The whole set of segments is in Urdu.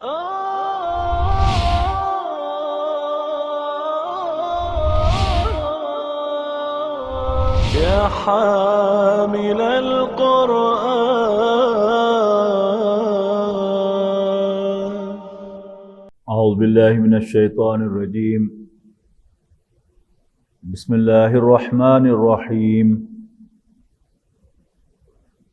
يا حامل القرآن. أعوذ بالله من الشيطان الرجيم. بسم الله الرحمن الرحيم.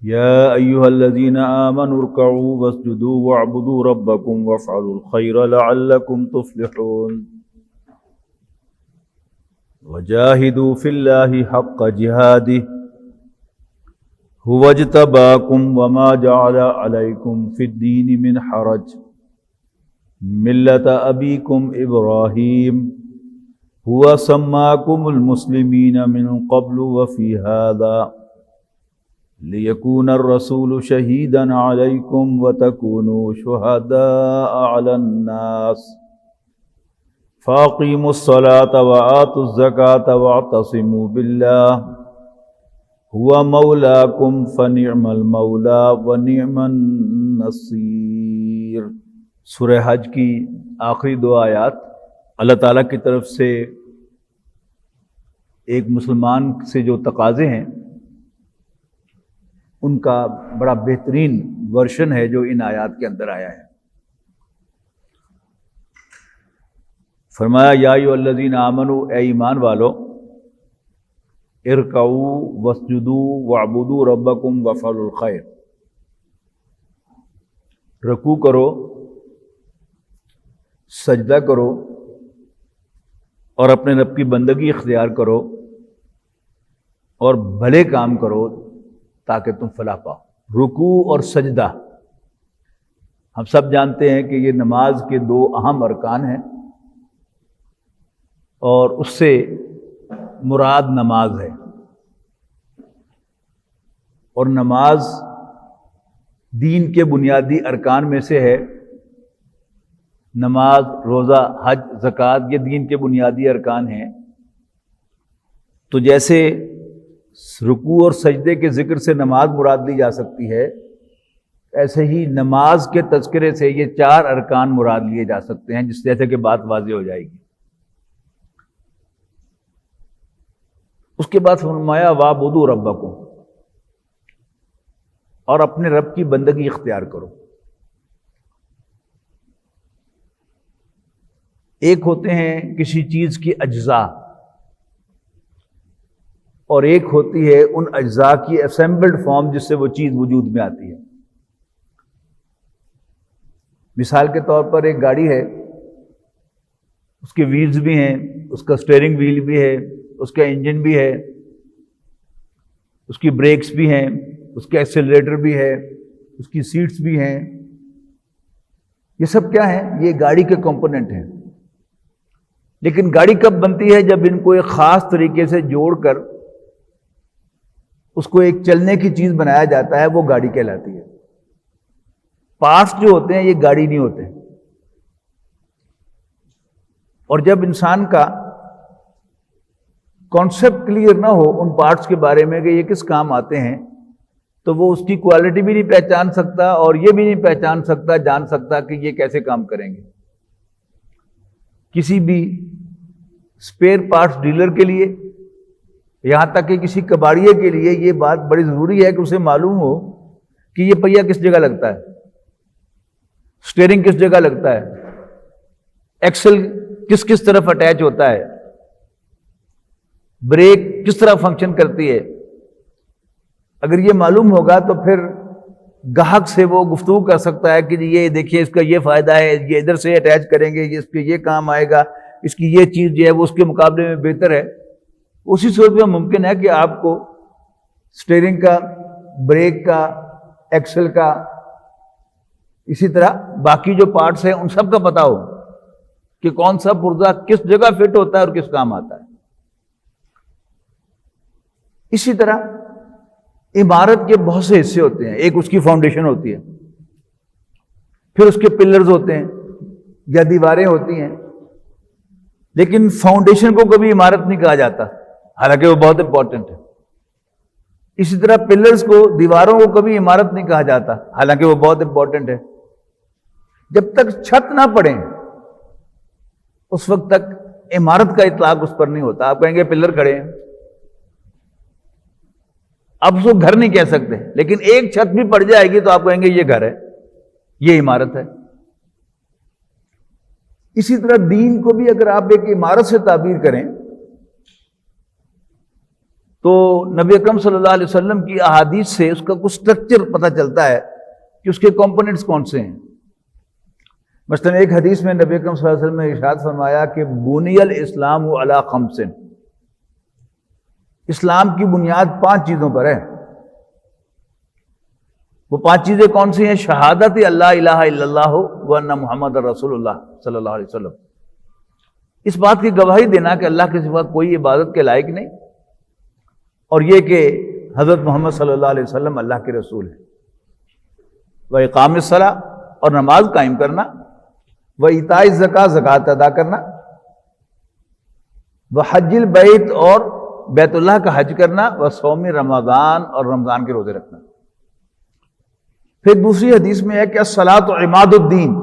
يا أيها الذين آمنوا اركعوا واسجدوا واعبدوا ربكم وافعلوا الخير لعلكم تفلحون. وجاهدوا في الله حق جهاده هو اجتباكم وما جعل عليكم في الدين من حرج ملة أبيكم إبراهيم هو سماكم المسلمين من قبل وفي هذا ليكون الرسول شهيدا عليكم وتكونوا شهداء على الناس فاقیموا الصلاة وآتوا الزکاة واعتصموا بالله هو مولاکم فنعم المولا ونعم النصیر. سورہ حج کی آخری دو آیات اللہ تعالیٰ کی طرف سے ایک مسلمان سے جو تقاضے ہیں ان کا بڑا بہترین ورژن ہے جو ان آیات کے اندر آیا ہے. فرمایا یا ایھا الذین آمنوا، اے ایمان والو، ارکعوا واسجدوا واعبدوا ربکم وافعلوا الخیر، رکوع کرو، سجدہ کرو اور اپنے رب کی بندگی اختیار کرو اور بھلے کام کرو تاکہ تم فلاح پاؤ. رکوع اور سجدہ ہم سب جانتے ہیں کہ یہ نماز کے دو اہم ارکان ہیں اور اس سے مراد نماز ہے. اور نماز دین کے بنیادی ارکان میں سے ہے. نماز، روزہ، حج، زکوٰۃ یہ دین کے بنیادی ارکان ہیں. تو جیسے رکوع اور سجدے کے ذکر سے نماز مراد لی جا سکتی ہے، ایسے ہی نماز کے تذکرے سے یہ چار ارکان مراد لیے جا سکتے ہیں، جس جیسے کہ بات واضح ہو جائے گی. اس کے بعد فرمایا وَاعْبُدُوا رَبَّكُمْ، اور اپنے رب کی بندگی اختیار کرو. ایک ہوتے ہیں کسی چیز کی اجزاء اور ایک ہوتی ہے ان اجزاء کی اسمبلڈ فارم جس سے وہ چیز وجود میں آتی ہے. مثال کے طور پر ایک گاڑی ہے، اس کے ویلز بھی ہیں، اس کا اسٹیئرنگ ویل بھی ہے، اس کا انجن بھی ہے، اس کی بریکس بھی ہیں، اس کا ایکسیلریٹر بھی ہے، اس کی سیٹس بھی ہیں. یہ سب کیا ہیں؟ یہ گاڑی کے کمپوننٹ ہیں. لیکن گاڑی کب بنتی ہے؟ جب ان کو ایک خاص طریقے سے جوڑ کر اس کو ایک چلنے کی چیز بنایا جاتا ہے، وہ گاڑی کہلاتی ہے. پارٹس جو ہوتے ہیں یہ گاڑی نہیں ہوتے. اور جب انسان کا کانسیپٹ کلیئر نہ ہو ان پارٹس کے بارے میں کہ یہ کس کام آتے ہیں، تو وہ اس کی کوالٹی بھی نہیں پہچان سکتا اور یہ بھی نہیں پہچان سکتا، جان سکتا کہ یہ کیسے کام کریں گے. کسی بھی اسپیئر پارٹس ڈیلر کے لیے، یہاں تک کہ کسی کباڑیے کے لیے یہ بات بڑی ضروری ہے کہ اسے معلوم ہو کہ یہ پہیہ کس جگہ لگتا ہے، اسٹیئرنگ کس جگہ لگتا ہے، ایکسل کس کس طرف اٹیچ ہوتا ہے، بریک کس طرح فنکشن کرتی ہے. اگر یہ معلوم ہوگا تو پھر گاہک سے وہ گفتگو کر سکتا ہے کہ یہ دیکھیے اس کا یہ فائدہ ہے، یہ ادھر سے اٹیچ کریں گے، اس پہ یہ کام آئے گا، اس کی یہ چیز جو ہے وہ اس کے مقابلے میں بہتر ہے. اسی صورت میں ممکن ہے کہ آپ کو اسٹیئرنگ کا، بریک کا، ایکسل کا، اسی طرح باقی جو پارٹس ہیں ان سب کا پتہ ہو کہ کون سا پرزہ کس جگہ فٹ ہوتا ہے اور کس کام آتا ہے. اسی طرح عمارت کے بہت سے حصے ہوتے ہیں. ایک اس کی فاؤنڈیشن ہوتی ہے، پھر اس کے پلرز ہوتے ہیں یا دیواریں ہوتی ہیں. لیکن فاؤنڈیشن کو کبھی عمارت نہیں کہا جاتا، حالانکہ وہ بہت امپورٹنٹ ہے. اسی طرح پلرز کو، دیواروں کو کبھی عمارت نہیں کہا جاتا، حالانکہ وہ بہت امپورٹنٹ ہے. جب تک چھت نہ پڑے اس وقت تک عمارت کا اطلاق اس پر نہیں ہوتا. آپ کہیں گے پلر کھڑے ہیں، آپ اس کو گھر نہیں کہہ سکتے، لیکن ایک چھت بھی پڑ جائے گی تو آپ کہیں گے یہ گھر ہے، یہ عمارت ہے. اسی طرح دین کو بھی اگر آپ ایک عمارت سے تعبیر کریں تو نبی اکرم صلی اللہ علیہ وسلم کی احادیث سے اس کا کچھ سٹرکچر پتہ چلتا ہے کہ اس کے کمپوننٹس کون سے ہیں. مثلا ایک حدیث میں نبی اکرم صلی اللہ علیہ وسلم نے ارشاد فرمایا کہ بنی الاسلام علی خمس، اسلام کی بنیاد 5 چیزوں پر ہے. وہ 5 چیزیں کون سی ہیں؟ شہادت اللہ الہ الا اللہ و ان محمد رسول اللہ صلی اللہ علیہ وسلم، اس بات کی گواہی دینا کہ اللہ کے سوا کوئی عبادت کے لائق نہیں، اور یہ کہ حضرت محمد صلی اللہ علیہ وسلم اللہ کے رسول ہیں. وَإِقَامِ الصَّلَاةِ، اور نماز قائم کرنا، وَإِيتَاءِ الزَّکاۃ، زکوٰۃ ادا کرنا، وَحَجِّ الْبَیْتِ، اور بیت اللہ کا حج کرنا، وَصَوْمِ رمضان، اور رمضان کے روزے رکھنا. پھر دوسری حدیث میں ہے کہ الصلاۃ عماد الدین،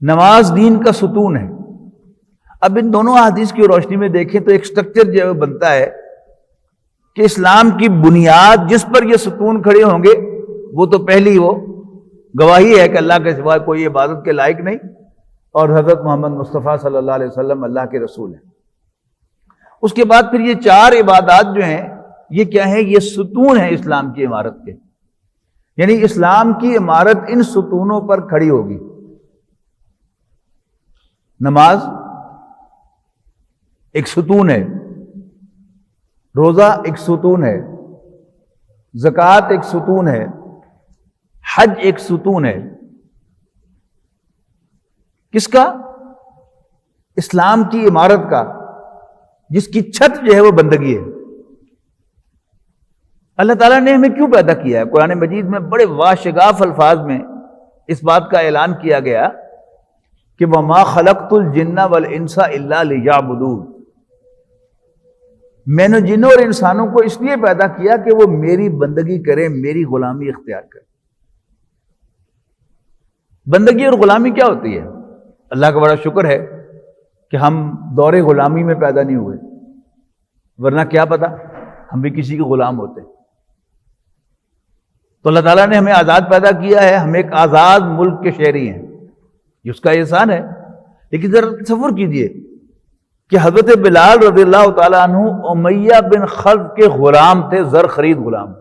نماز دین کا ستون ہے. اب ان دونوں احادیث کی روشنی میں دیکھیں تو ایک سٹرکچر جو بنتا ہے کہ اسلام کی بنیاد جس پر یہ ستون کھڑے ہوں گے وہ تو پہلی وہ گواہی ہے کہ اللہ کے سوا کوئی عبادت کے لائق نہیں، اور حضرت محمد مصطفیٰ صلی اللہ علیہ وسلم اللہ کے رسول ہیں. اس کے بعد پھر یہ 4 عبادات جو ہیں یہ کیا ہیں؟ یہ ستون ہیں اسلام کی عمارت کے. یعنی اسلام کی عمارت ان ستونوں پر کھڑی ہوگی. نماز ایک ستون ہے، روزہ ایک ستون ہے، زکوٰۃ ایک ستون ہے، حج ایک ستون ہے. کس کا؟ اسلام کی عمارت کا، جس کی چھت جو ہے وہ بندگی ہے. اللہ تعالیٰ نے ہمیں کیوں پیدا کیا ہے؟ قرآن مجید میں بڑے واشگاف الفاظ میں اس بات کا اعلان کیا گیا کہ وَمَا خَلَقْتُ الْجِنَّ وَالْإِنسَ إِلَّا لِيَعْبُدُونِ، میں نے جنوں اور انسانوں کو اس لیے پیدا کیا کہ وہ میری بندگی کریں، میری غلامی اختیار کریں. بندگی اور غلامی کیا ہوتی ہے؟ اللہ کا بڑا شکر ہے کہ ہم دور غلامی میں پیدا نہیں ہوئے، ورنہ کیا پتا ہم بھی کسی کے غلام ہوتے. تو اللہ تعالیٰ نے ہمیں آزاد پیدا کیا ہے، ہم ایک آزاد ملک کے شہری ہیں، یہ اس کا احسان ہے. لیکن ذرا تصور کیجئے کہ حضرت بلال رضی اللہ تعالیٰ عنہ امیہ بن خلف کے غلام تھے، زر خرید غلام.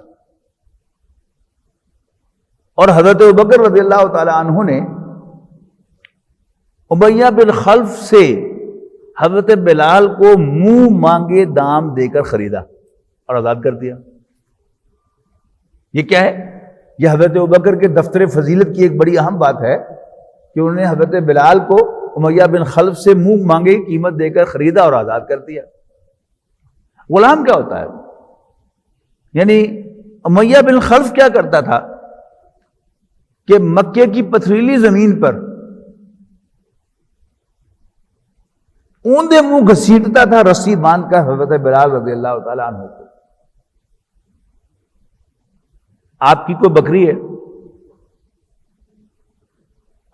اور حضرت ابوبکر رضی اللہ تعالیٰ عنہ نے امیہ بن خلف سے حضرت بلال کو منہ مانگے دام دے کر خریدا اور آزاد کر دیا. یہ کیا ہے؟ یہ حضرت ابوبکر کے دفتر فضیلت کی ایک بڑی اہم بات ہے کہ انہوں نے حضرت بلال کو امیہ بن خلف سے منہ مانگے قیمت دے کر خریدا اور آزاد کر دیا. غلام کیا ہوتا ہے؟ یعنی امیہ بن خلف کیا کرتا تھا کہ مکے کی پتھریلی زمین پر اوندے منہ گھسیٹتا تھا رسی باندھ کر حضرت بلال رضی اللہ تعالیٰ عنہ کو. آپ کی کوئی بکری ہے،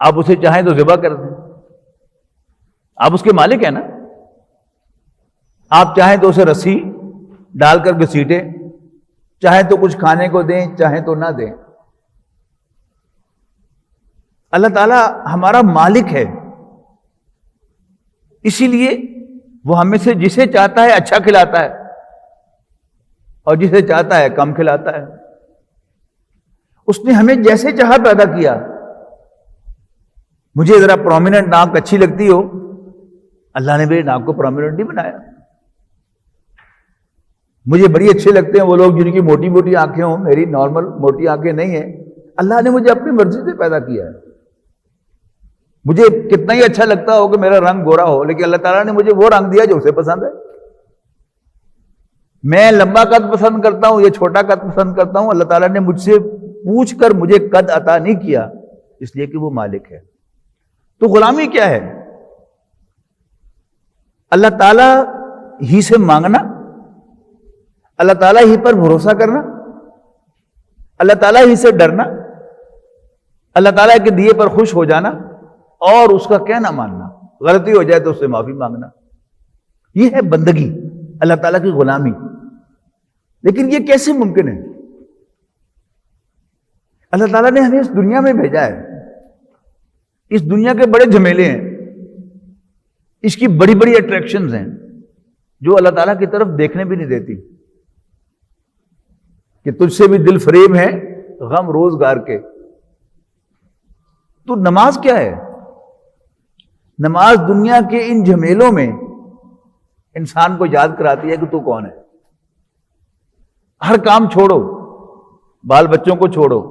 آپ اسے چاہیں تو ذبح کر دیں، آپ اس کے مالک ہیں نا. آپ چاہیں تو اسے رسی ڈال کر گھسیٹیں، چاہیں تو کچھ کھانے کو دیں، چاہیں تو نہ دیں. اللہ تعالیٰ ہمارا مالک ہے، اسی لیے وہ ہمیں سے جسے چاہتا ہے اچھا کھلاتا ہے اور جسے چاہتا ہے کم کھلاتا ہے. اس نے ہمیں جیسے چاہا پیدا کیا. مجھے ذرا پرومیننٹ ناک اچھی لگتی ہو، اللہ نے میری ناک کو پرومیننٹ نہیں بنایا. مجھے بڑی اچھے لگتے ہیں وہ لوگ جن کی موٹی موٹی آنکھیں ہوں، میری نارمل موٹی آنکھیں نہیں ہیں. اللہ نے مجھے اپنی مرضی سے پیدا کیا ہے. مجھے کتنا ہی اچھا لگتا ہو کہ میرا رنگ گورا ہو، لیکن اللہ تعالیٰ نے مجھے وہ رنگ دیا جو اسے پسند ہے. میں لمبا قد پسند کرتا ہوں یا چھوٹا قد پسند کرتا ہوں، اللہ تعالیٰ نے مجھ سے پوچھ کر مجھے قد عطا نہیں کیا، اس لیے کہ وہ مالک ہے. تو غلامی کیا ہے؟ اللہ تعالیٰ ہی سے مانگنا، اللہ تعالیٰ ہی پر بھروسہ کرنا، اللہ تعالیٰ ہی سے ڈرنا، اللہ تعالیٰ کے دیے پر خوش ہو جانا اور اس کا کہنا ماننا، غلطی ہو جائے تو اس سے معافی مانگنا، یہ ہے بندگی، اللہ تعالیٰ کی غلامی۔ لیکن یہ کیسے ممکن ہے؟ اللہ تعالیٰ نے ہمیں اس دنیا میں بھیجا ہے، اس دنیا کے بڑے جھمیلے ہیں، اس کی بڑی بڑی اٹریکشنز ہیں جو اللہ تعالیٰ کی طرف دیکھنے بھی نہیں دیتی، کہ تجھ سے بھی دل فریب ہیں غم روزگار کے۔ تو نماز کیا ہے؟ نماز دنیا کے ان جھمیلوں میں انسان کو یاد کراتی ہے کہ تو کون ہے۔ ہر کام چھوڑو، بال بچوں کو چھوڑو،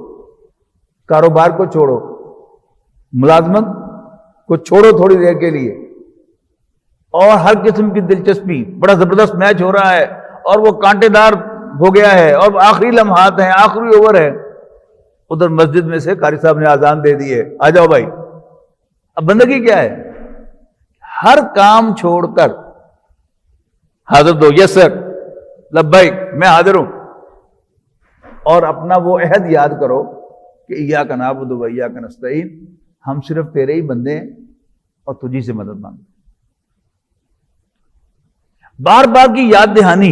کاروبار کو چھوڑو، ملازمت کو چھوڑو تھوڑی دیر کے لیے، اور ہر قسم کی دلچسپی، بڑا زبردست میچ ہو رہا ہے اور وہ کانٹے دار ہو گیا ہے اور آخری لمحات ہیں، آخری اوور ہے، ادھر مسجد میں سے قاری صاحب نے اذان دے دی ہے، آ جاؤ بھائی۔ اب بندگی کیا ہے؟ ہر کام چھوڑ کر حاضر دو، یس سر، لبیک، میں حاضر ہوں، اور اپنا وہ عہد یاد کرو کہ ایاک نعبد و ایاک نستعین، ہم صرف تیرے ہی بندے ہیں اور تجھی سے مدد مانگتے ہیں۔ بار بار کی یاد دہانی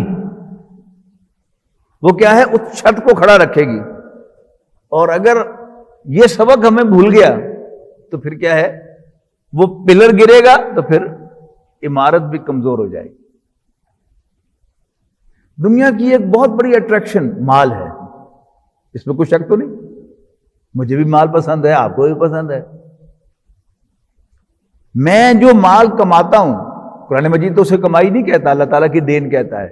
وہ کیا ہے؟ اس چھت کو کھڑا رکھے گی، اور اگر یہ سبق ہمیں بھول گیا تو پھر کیا ہے؟ وہ پلر گرے گا تو پھر عمارت بھی کمزور ہو جائے گی۔ دنیا کی ایک بہت بڑی اٹریکشن مال ہے، اس میں کوئی شک تو نہیں، مجھے بھی مال پسند ہے، آپ کو بھی پسند ہے۔ میں جو مال کماتا ہوں، قرآن مجید تو اسے کمائی نہیں کہتا، اللہ تعالیٰ کی دین کہتا ہے،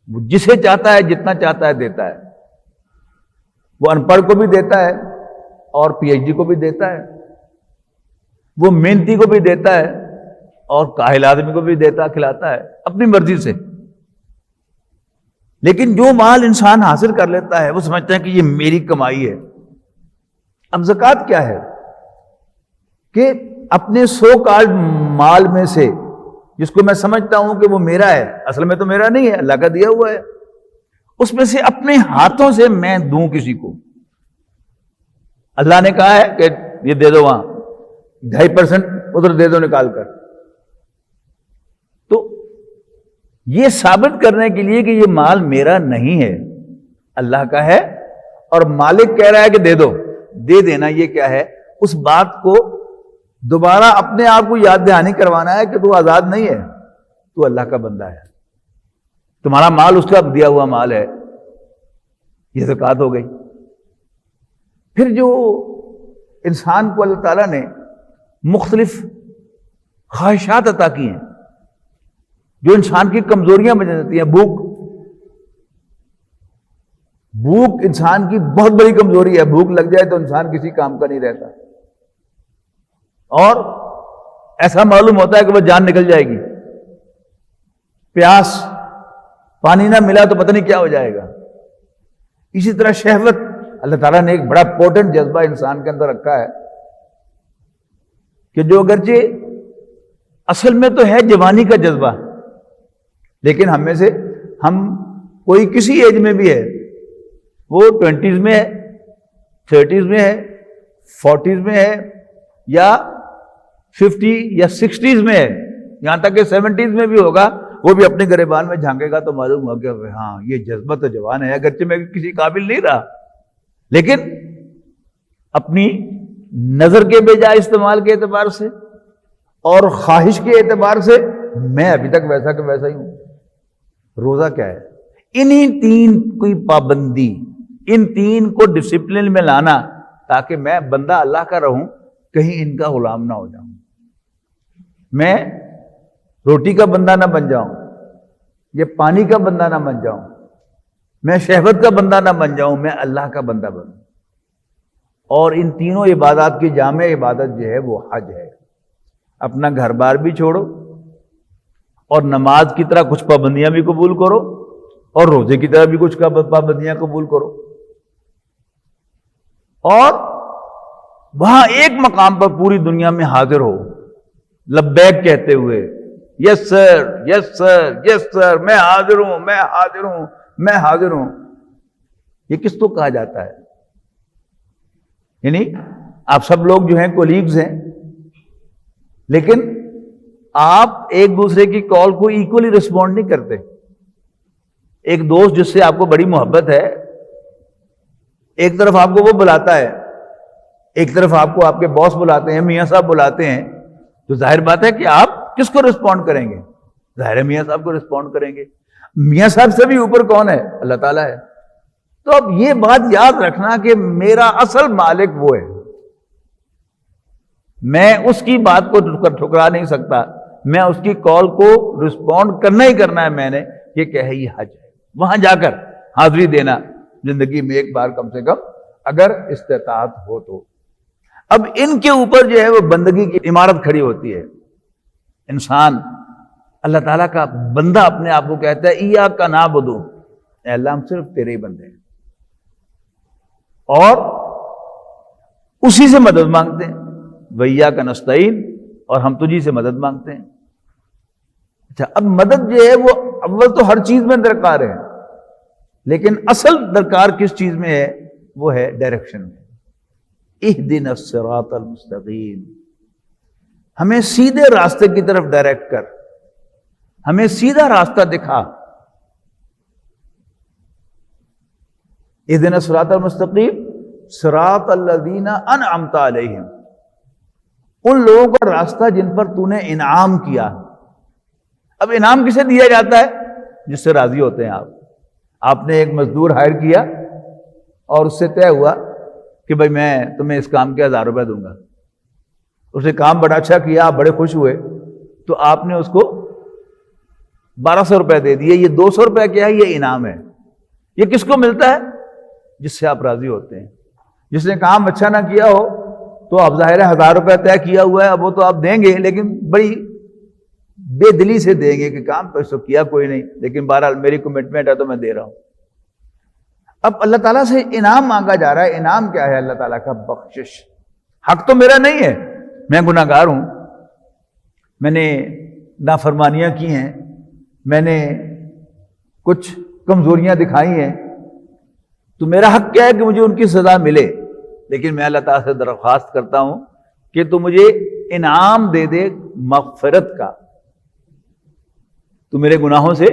وہ جسے چاہتا ہے جتنا چاہتا ہے دیتا ہے، وہ ان پڑھ کو بھی دیتا ہے اور پی ایچ ڈی کو بھی دیتا ہے، وہ محنتی کو بھی دیتا ہے اور کاہل آدمی کو بھی دیتا کھلاتا ہے اپنی مرضی سے۔ لیکن جو مال انسان حاصل کر لیتا ہے وہ سمجھتا ہے کہ یہ میری کمائی ہے۔ اب زکوٰۃ کیا ہے؟ کہ اپنے سو کالڈ مال میں سے جس کو میں سمجھتا ہوں کہ وہ میرا ہے، اصل میں تو میرا نہیں ہے، اللہ کا دیا ہوا ہے، اس میں سے اپنے ہاتھوں سے میں دوں کسی کو۔ اللہ نے کہا ہے کہ یہ دے دو، وہاں 2.5% ادھر دے دو نکال کر۔ تو یہ ثابت کرنے کے لیے کہ یہ مال میرا نہیں ہے، اللہ کا ہے، اور مالک کہہ رہا ہے کہ دے دو، دے دینا، یہ کیا ہے؟ اس بات کو دوبارہ اپنے آپ کو یاد دہانی کروانا ہے کہ تو آزاد نہیں ہے، تو اللہ کا بندہ ہے، تمہارا مال اس کا دیا ہوا مال ہے، یہ زکوٰۃ ہو گئی۔ پھر جو انسان کو اللہ تعالیٰ نے مختلف خواہشات عطا کی ہیں جو انسان کی کمزوریاں بن جاتی ہیں، بھوک انسان کی بہت بڑی کمزوری ہے، بھوک لگ جائے تو انسان کسی کام کا نہیں رہتا، اور ایسا معلوم ہوتا ہے کہ وہ جان نکل جائے گی۔ پیاس، پانی نہ ملا تو پتہ نہیں کیا ہو جائے گا۔ اسی طرح شہوت، اللہ تعالیٰ نے ایک بڑا پوٹنٹ جذبہ انسان کے اندر رکھا ہے کہ جو اگرچہ اصل میں تو ہے جوانی کا جذبہ، لیکن ہم میں سے کوئی کسی ایج میں بھی ہے، وہ 20s میں ہے، 30s میں ہے، 40s میں ہے، یا 50 یا 60s میں ہے، یہاں تک کہ 70s میں بھی ہوگا، وہ بھی اپنے گریبان میں جھانکے گا تو معلوم ہو کہ ہاں یہ جذبہ تو جوان ہے، اگرچہ میں کسی قابل نہیں رہا، لیکن اپنی نظر کے بجائے استعمال کے اعتبار سے اور خواہش کے اعتبار سے میں ابھی تک ویسا کہ ویسا ہی ہوں۔ روزہ کیا ہے؟ انہی 3 کی پابندی، ان 3 کو ڈسپلن میں لانا تاکہ میں بندہ اللہ کا رہوں، کہیں ان کا غلام نہ ہو جاؤں، میں روٹی کا بندہ نہ بن جاؤں، یہ پانی کا بندہ نہ بن جاؤں، میں شہوت کا بندہ نہ بن جاؤں، میں اللہ کا بندہ بنوں۔ اور ان تینوں عبادات کی جامع عبادت جو ہے وہ حج ہے۔ اپنا گھر بار بھی چھوڑو اور نماز کی طرح کچھ پابندیاں بھی قبول کرو اور روزے کی طرح بھی کچھ پابندیاں قبول کرو، اور وہاں ایک مقام پر پوری دنیا میں حاضر ہو لبیک کہتے ہوئے، یس سر، یس سر، یس سر، میں حاضر ہوں، میں حاضر ہوں، میں حاضر ہوں۔ یہ کس کو کہا جاتا ہے؟ یعنی آپ سب لوگ جو ہیں کولیگز ہیں، لیکن آپ ایک دوسرے کی کال کو ایکولی رسپونڈ نہیں کرتے. ایک دوست جس سے آپ کو بڑی محبت ہے، ایک طرف آپ کو وہ بلاتا ہے، ایک طرف آپ کو آپ کے باس بلاتے ہیں، میاں صاحب بلاتے ہیں، تو ظاہر بات ہے کہ آپ کس کو رسپونڈ کریں گے؟ ظاہر ہے میاں صاحب کو رسپونڈ کریں گے. میاں صاحب سے بھی اوپر کون ہے؟ اللہ تعالیٰ ہے. تو اب یہ بات یاد رکھنا کہ میرا اصل مالک وہ ہے، میں اس کی بات کو ٹھکرا نہیں سکتا، میں اس کی کال کو رسپونڈ کرنا ہی کرنا ہے. میں نے یہ کہ ہے یہ حج ہے، وہاں جا کر حاضری دینا زندگی میں ایک بار کم سے کم اگر استطاعت ہو تو. اب ان کے اوپر جو ہے وہ بندگی کی عمارت کھڑی ہوتی ہے. انسان اللہ تعالیٰ کا بندہ اپنے آپ کو کہتا ہے ایاک نعبد، اے اللہ ہم صرف تیرے ہی بندے ہیں، اور اسی سے مدد مانگتے ہیں. وَإِيَّاكَ نَسْتَعِينُ، اور ہم تجھی سے مدد مانگتے ہیں. اچھا، اب مدد جو ہے وہ اول تو ہر چیز میں درکار ہے، لیکن اصل درکار کس چیز میں ہے؟ وہ ہے ڈائریکشن میں. اهْدِنَا الصِّرَاطَ الْمُسْتَقِيمَ، ہمیں سیدھے راستے کی طرف ڈائریکٹ کر، ہمیں سیدھا راستہ دکھا. اهْدِنَا الصِّرَاطَ الْمُسْتَقِيمَ صِرَاطَ الَّذِينَ أَنْعَمْتَ عَلَيْهِمْ، ان لوگوں کا راستہ جن پر تو نے انعام کیا. اب انعام کسے دیا جاتا ہے؟ جس سے راضی ہوتے ہیں آپ. آپ نے ایک مزدور ہائر کیا اور اس سے طے ہوا کہ بھائی میں تمہیں اس کام کے 1000 روپے دوں گا. اس نے کام بڑا اچھا کیا، آپ بڑے خوش ہوئے، تو آپ نے اس کو 1200 روپے دے دیے. یہ 200 روپے کیا ہے؟ یہ انعام ہے. یہ کس کو ملتا ہے؟ جس سے آپ راضی ہوتے ہیں. جس نے کام اچھا نہ کیا ہو تو اب ظاہر ہے 1000 روپے طے کیا ہوا ہے، اب وہ تو آپ دیں گے، لیکن بڑی بے دلی سے دیں گے کہ کام تو اس کو کیا کوئی نہیں، لیکن بہرحال میری کمٹمنٹ ہے تو میں دے رہا ہوں. اب اللہ تعالیٰ سے انعام مانگا جا رہا ہے. انعام کیا ہے اللہ تعالیٰ کا؟ بخشش. حق تو میرا نہیں ہے، میں گناہ گار ہوں، میں نے نافرمانیاں کی ہیں، میں نے کچھ کمزوریاں دکھائی ہیں، تو میرا حق کیا ہے کہ مجھے ان کی سزا ملے. لیکن میں اللہ تعالیٰ سے درخواست کرتا ہوں کہ تو مجھے انعام دے دے مغفرت کا، تو میرے گناہوں سے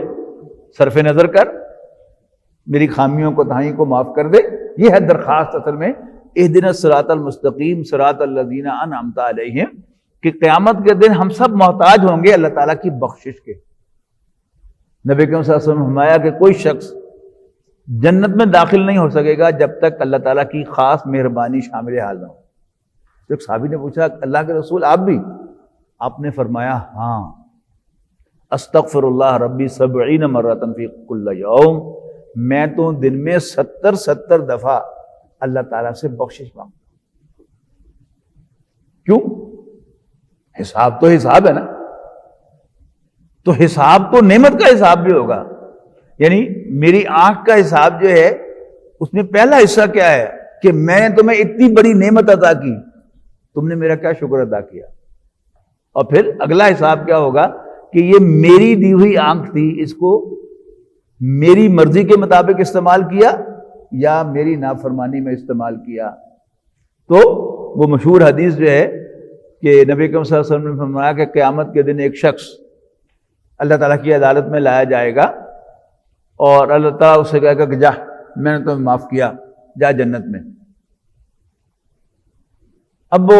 صرف نظر کر، میری خامیوں کو تہائیں کو معاف کر دے. یہ ہے درخواست اصل میں اہدنا الصراط المستقیم صراط الذین انعمت علیہم، کہ قیامت کے دن ہم سب محتاج ہوں گے اللہ تعالیٰ کی بخشش کے. نبی کریم صلی اللہ علیہ وسلم نے فرمایا کہ کوئی شخص جنت میں داخل نہیں ہو سکے گا جب تک اللہ تعالیٰ کی خاص مہربانی شامل حال نہ ہو. تو ایک صحابی نے پوچھا اللہ کے رسول آپ بھی؟ آپ نے فرمایا ہاں، استغفر اللہ ربی 70 مرۃ فی کل یوم، میں تو دن میں 70 دفعہ اللہ تعالیٰ سے بخشش مانگتا ہوں. کیوں؟ حساب تو حساب ہے نا، تو حساب تو نعمت کا حساب بھی ہوگا. یعنی میری آنکھ کا حساب جو ہے اس میں پہلا حصہ کیا ہے کہ میں تمہیں اتنی بڑی نعمت عطا کی، تم نے میرا کیا شکر ادا کیا. اور پھر اگلا حساب کیا ہوگا کہ یہ میری دی ہوئی آنکھ تھی، اس کو میری مرضی کے مطابق استعمال کیا یا میری نافرمانی میں استعمال کیا. تو وہ مشہور حدیث جو ہے کہ نبی کریم صلی اللہ علیہ وسلم نے فرمایا کہ قیامت کے دن ایک شخص اللہ تعالیٰ کی عدالت میں لایا جائے گا اور اللہ تعالیٰ اسے کہے گا کہ جا، میں نے تمہیں معاف کیا، جا جنت میں. اب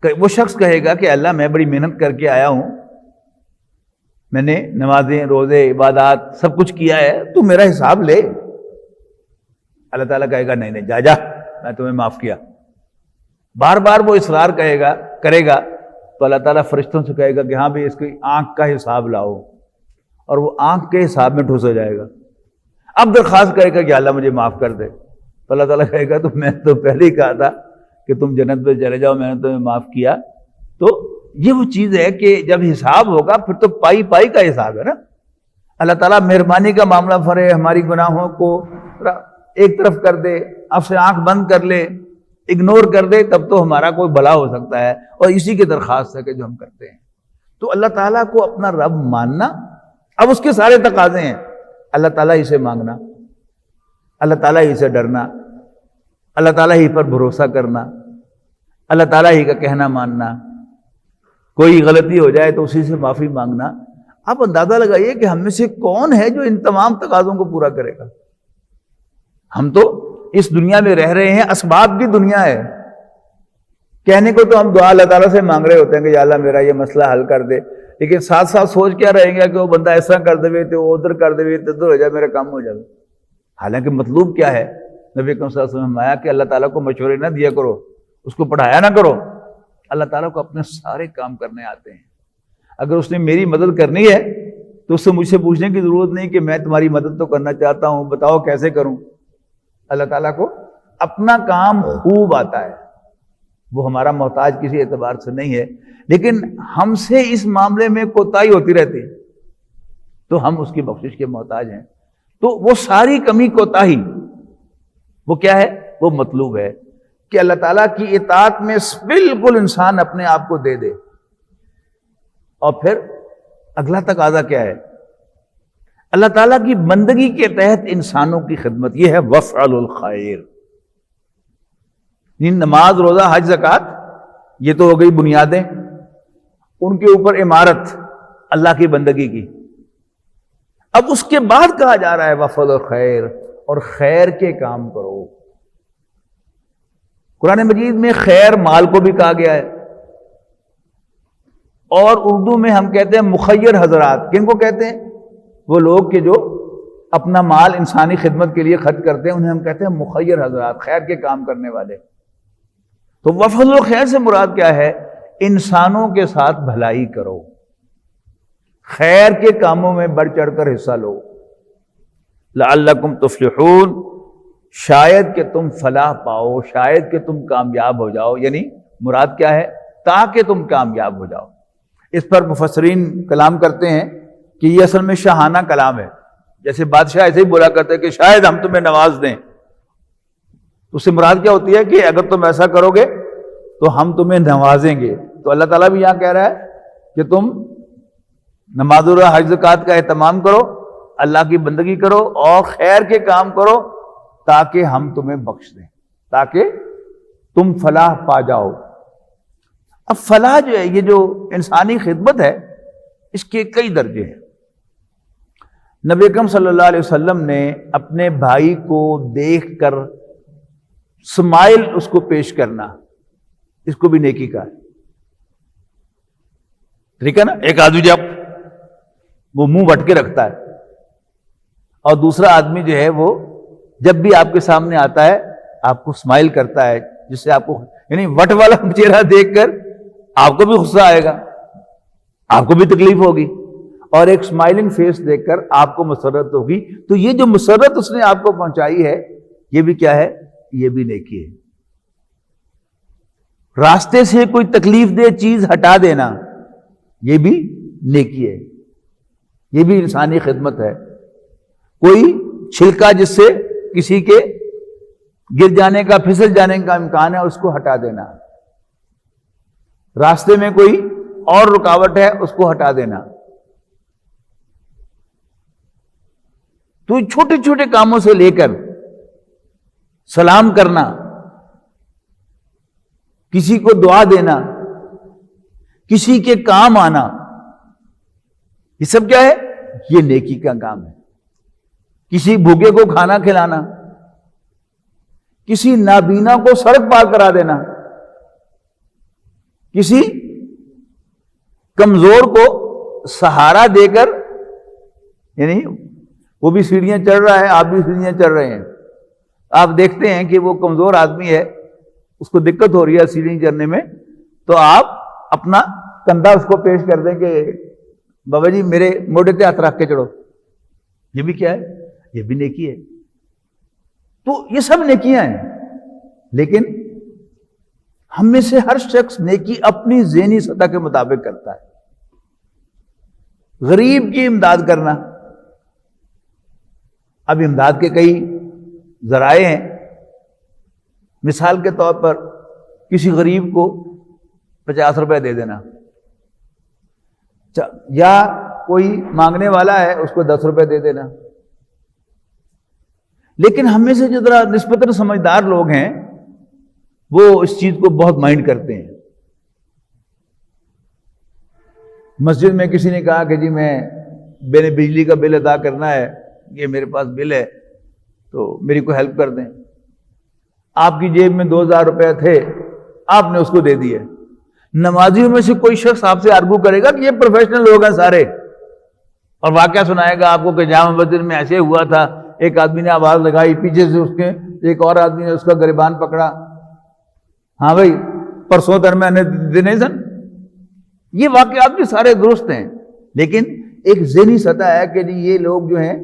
وہ شخص کہے گا کہ اللہ میں بڑی محنت کر کے آیا ہوں، میں نے نمازیں روزے عبادات سب کچھ کیا ہے، تو میرا حساب لے. اللہ تعالیٰ کہے گا نہیں نہیں، جا میں تمہیں معاف کیا. بار بار وہ اصرار کرے گا تو اللہ تعالیٰ فرشتوں سے کہے گا کہ ہاں بھی اس کی آنکھ کا حساب لاؤ، اور وہ آنکھ کے حساب میں ٹھوس ہو جائے گا. اب درخواست کرے گا کہ اللہ مجھے معاف کر دے، تو اللہ تعالیٰ کہے گا تو میں تو پہلے ہی کہا تھا کہ تم جنت میں چلے جاؤ، میں نے تمہیں معاف کیا. تو یہ وہ چیز ہے کہ جب حساب ہوگا پھر تو پائی پائی کا حساب ہے نا. اللہ تعالیٰ مہربانی کا معاملہ فرے، ہماری گناہوں کو ایک طرف کر دے، آپ سے آنکھ بند کر لے، اگنور کر دے، تب تو ہمارا کوئی بھلا ہو سکتا ہے. اور اسی کی درخواست ہے کہ جو ہم کرتے ہیں. تو اللہ تعالیٰ کو اپنا رب ماننا، اب اس کے سارے تقاضے ہیں. اللہ تعالیٰ ہی سے مانگنا، اللہ تعالیٰ ہی سے ڈرنا، اللہ تعالیٰ ہی پر بھروسہ کرنا، اللہ تعالیٰ ہی کا کہنا ماننا، کوئی غلطی ہو جائے تو اسی سے معافی مانگنا. آپ اندازہ لگائیے کہ ہم میں سے کون ہے جو ان تمام تقاضوں کو پورا کرے گا؟ ہم تو اس دنیا میں رہ رہے ہیں، اسباب کی دنیا ہے. کہنے کو تو ہم دعا اللہ تعالیٰ سے مانگ رہے ہوتے ہیں کہ یا اللہ میرا یہ مسئلہ حل کر دے، لیکن ساتھ ساتھ سوچ کیا رہیں گے کہ وہ بندہ ایسا کر دے تو وہ ادھر کر دے تو ادھر ہو جائے، میرا کام ہو جائے. حالانکہ مطلوب کیا ہے؟ نبی اکرم صلی اللہ علیہ وسلم آیا کہ اللہ تعالیٰ کو مشورے نہ دیا کرو، اس کو پڑھایا نہ کرو. اللہ تعالیٰ کو اپنے سارے کام کرنے آتے ہیں. اگر اس نے میری مدد کرنی ہے تو اس سے مجھ سے پوچھنے کی ضرورت نہیں کہ میں تمہاری مدد تو کرنا چاہتا ہوں، بتاؤ کیسے کروں. اللہ تعالیٰ کو اپنا کام خوب آتا ہے، وہ ہمارا محتاج کسی اعتبار سے نہیں ہے، لیکن ہم سے اس معاملے میں کوتاہی ہوتی رہتی ہے تو ہم اس کی بخشش کے محتاج ہیں. تو وہ ساری کمی کوتاہی وہ کیا ہے؟ وہ مطلوب ہے کہ اللہ تعالیٰ کی اطاعت میں بالکل انسان اپنے آپ کو دے دے. اور پھر اگلا تقاضا کیا ہے؟ اللہ تعالیٰ کی بندگی کے تحت انسانوں کی خدمت، یہ ہے وفعل الخیر. نماز، روزہ، حج، زکوٰۃ یہ تو ہو گئی بنیادیں، ان کے اوپر عمارت اللہ کی بندگی کی. اب اس کے بعد کہا جا رہا ہے وفعل الخیر، اور خیر کے کام کرو. قرآن مجید میں خیر مال کو بھی کہا گیا ہے، اور اردو میں ہم کہتے ہیں مخیر حضرات. کن کو کہتے ہیں؟ وہ لوگ کہ جو اپنا مال انسانی خدمت کے لیے خرچ کرتے ہیں، انہیں ہم کہتے ہیں مخیر حضرات، خیر کے کام کرنے والے. تو وفعل الخیر سے مراد کیا ہے؟ انسانوں کے ساتھ بھلائی کرو، خیر کے کاموں میں بڑھ چڑھ کر حصہ لو. لعلکم تفلحون، شاید کہ تم فلاح پاؤ، شاید کہ تم کامیاب ہو جاؤ. یعنی مراد کیا ہے؟ تاکہ تم کامیاب ہو جاؤ. اس پر مفسرین کلام کرتے ہیں کہ یہ اصل میں شاہانہ کلام ہے. جیسے بادشاہ ایسے ہی بولا کرتے ہیں کہ شاید ہم تمہیں نواز دیں. تو اس سے مراد کیا ہوتی ہے کہ اگر تم ایسا کرو گے تو ہم تمہیں نوازیں گے. تو اللہ تعالیٰ بھی یہاں کہہ رہا ہے کہ تم نماز و حج زکوٰۃ کا اہتمام کرو، اللہ کی بندگی کرو اور خیر کے کام کرو تاکہ ہم تمہیں بخش دیں، تاکہ تم فلاح پا جاؤ. اب فلاح جو ہے، یہ جو انسانی خدمت ہے، اس کے کئی درجے ہیں. نبی اکرم صلی اللہ علیہ وسلم نے اپنے بھائی کو دیکھ کر سمائل اس کو پیش کرنا، اس کو بھی نیکی کا ہے. ٹھیک ہے نا؟ ایک آدمی جب وہ منہ وٹ کے رکھتا ہے اور دوسرا آدمی جو ہے وہ جب بھی آپ کے سامنے آتا ہے آپ کو اسمائل کرتا ہے، جس سے آپ کو یعنی وٹ والا چہرہ دیکھ کر آپ کو بھی غصہ آئے گا، آپ کو بھی تکلیف ہوگی، اور ایک اسمائلنگ فیس دیکھ کر آپ کو مسرت ہوگی. تو یہ جو مسرت اس نے آپ کو پہنچائی ہے، یہ بھی کیا ہے؟ یہ بھی نیکی ہے. راستے سے کوئی تکلیف دہ چیز ہٹا دینا، یہ بھی نیکی ہے، یہ بھی انسانی خدمت ہے. کوئی چھلکا جس سے کسی کے گر جانے کا، پھسل جانے کا امکان ہے، اس کو ہٹا دینا. راستے میں کوئی اور رکاوٹ ہے، اس کو ہٹا دینا. تو چھوٹے چھوٹے کاموں سے لے کر سلام کرنا، کسی کو دعا دینا، کسی کے کام آنا، یہ سب کیا ہے؟ یہ نیکی کا کام ہے. کسی بھوکے کو کھانا کھلانا، کسی نابینا کو سڑک پار کرا دینا، کسی کمزور کو سہارا دے کر، یعنی وہ بھی سیڑھیاں چڑھ رہا ہے، آپ بھی سیڑھیاں چڑھ رہے ہیں، آپ دیکھتے ہیں کہ وہ کمزور آدمی ہے، اس کو دقت ہو رہی ہے سیڑھی چڑھنے میں، تو آپ اپنا کندھا اس کو پیش کر دیں کہ بابا جی میرے موڈے پہ ہاتھ رکھ کے چڑھو. یہ بھی کیا ہے؟ یہ بھی نیکی ہے. تو یہ سب نیکیاں ہیں، لیکن ہم میں سے ہر شخص نیکی اپنی ذہنی سطح کے مطابق کرتا ہے. غریب کی امداد کرنا، اب امداد کے کئی ذرائع ہیں. مثال کے طور پر کسی غریب کو 50 روپے دے دینا، یا کوئی مانگنے والا ہے اس کو 10 روپے دے دینا. لیکن ہم میں سے جو ذرا نسبتاً سمجھدار لوگ ہیں وہ اس چیز کو بہت مائنڈ کرتے ہیں. مسجد میں کسی نے کہا کہ جی میں نے بجلی کا بل ادا کرنا ہے، یہ میرے پاس بل ہے تو میری کو ہیلپ کر دیں. آپ کی جیب میں 2000 روپے تھے، آپ نے اس کو دے دیے. نمازیوں میں سے کوئی شخص آپ سے آرگو کرے گا کہ یہ پروفیشنل لوگ ہیں سارے، اور واقعہ سنائے گا آپ کو کہ جامع مسجد میں ایسے ہوا تھا، ایک آدمی نے آواز لگائی، پیچھے سے اس کے ایک اور آدمی نے اس کا گریبان پکڑا، ہاں بھائی پرسوں تر میں نے نہیں سن. یہ واقعات بھی سارے درست ہیں، لیکن ایک ذہنی سطح ہے کہ یہ لوگ جو ہیں،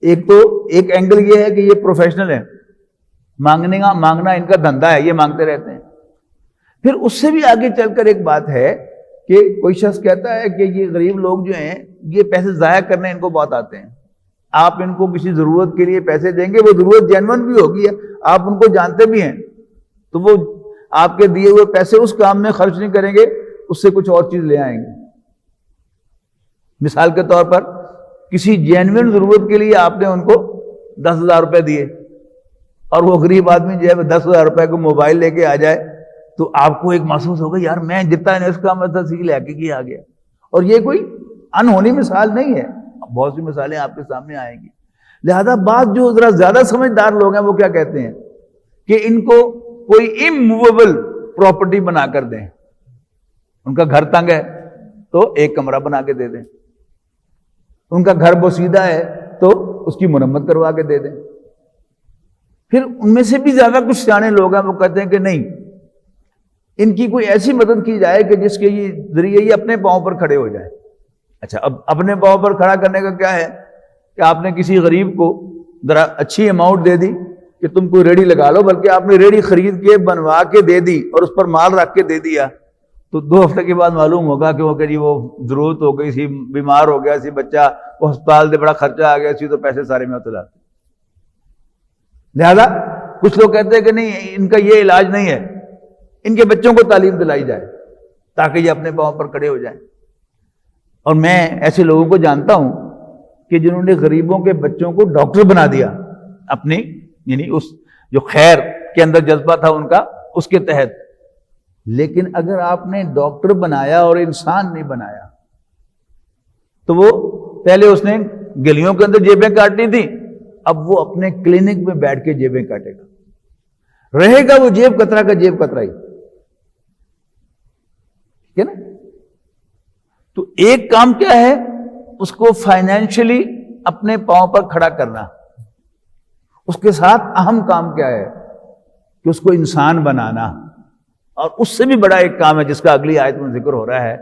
ایک تو ایک اینگل یہ ہے کہ یہ پروفیشنل ہیں، مانگنا ان کا دھندا ہے، یہ مانگتے رہتے ہیں. پھر اس سے بھی آگے چل کر ایک بات ہے کہ کوئی شخص کہتا ہے کہ یہ غریب لوگ جو ہیں یہ پیسے ضائع کرنے ان کو بہت آتے ہیں. آپ ان کو کسی ضرورت کے لیے پیسے دیں گے، وہ ضرورت جینون بھی ہوگی، آپ ان کو جانتے بھی ہیں، تو وہ آپ کے دیے ہوئے پیسے اس کام میں خرچ نہیں کریں گے، اس سے کچھ اور چیز لے آئیں گے. مثال کے طور پر کسی جینوین ضرورت کے لیے آپ نے ان کو 10,000 روپے دیے، اور وہ غریب آدمی جو ہے 10,000 روپے کو موبائل لے کے آ جائے، تو آپ کو ایک محسوس ہوگا یار میں جتنا اس کا مطلب سیکھ لے کے آ گیا. اور یہ کوئی انہونی مثال نہیں ہے، بہت سی مثالیں آپ کے سامنے آئیں گی. لہذا بعض جو ذرا زیادہ سمجھدار لوگ ہیں وہ کیا کہتے ہیں کہ ان کو کوئی اموویبل پراپرٹی بنا کر دیں. ان کا گھر تنگ ہے تو ایک کمرہ بنا کے دے دیں، ان کا گھر بوسیدہ ہے تو اس کی مرمت کروا کے دے دیں. پھر ان میں سے بھی زیادہ کچھ سیانے لوگ ہیں وہ کہتے ہیں کہ نہیں، ان کی کوئی ایسی مدد کی جائے کہ جس کے ذریعے یہ اپنے پاؤں پر کھڑے ہو جائیں. اچھا، اب اپنے پاؤں پر کھڑا کرنے کا کیا ہے کہ آپ نے کسی غریب کو ذرا اچھی اماؤنٹ دے دی کہ تم کوئی ریڑھی لگا لو، بلکہ آپ نے ریڑھی خرید کے بنوا کے دے دی اور اس پر مال رکھ کے دے دیا، تو 2 ہفتے کے بعد معلوم ہوگا کہ وہ ضرورت ہو گئی سی، بیمار ہو گیا سی بچہ، وہ ہسپتال سے بڑا خرچہ آ گیا سی، تو پیسے سارے میں اتر آتے. لہذا کچھ لوگ کہتے ہیں کہ نہیں، ان کا یہ علاج نہیں ہے، ان کے بچوں کو تعلیم دلائی جائے تاکہ یہ اپنے پاؤں پر کھڑے ہو جائیں. اور میں ایسے لوگوں کو جانتا ہوں کہ جنہوں نے غریبوں کے بچوں کو ڈاکٹر بنا دیا اپنی، یعنی اس جو خیر کے اندر جذبہ تھا ان کا، اس کے تحت. لیکن اگر آپ نے ڈاکٹر بنایا اور انسان نہیں بنایا، تو وہ پہلے اس نے گلیوں کے اندر جیبیں کاٹی تھی، اب وہ اپنے کلینک میں بیٹھ کے جیبیں کاٹے گا، رہے گا وہ جیب کترا کا جیب کترا ہی. ٹھیک ہے نا؟ تو ایک کام کیا ہے، اس کو فائنینشلی اپنے پاؤں پر کھڑا کرنا. اس کے ساتھ اہم کام کیا ہے کہ اس کو انسان بنانا. اور اس سے بھی بڑا ایک کام ہے جس کا اگلی آیت میں ذکر ہو رہا ہے،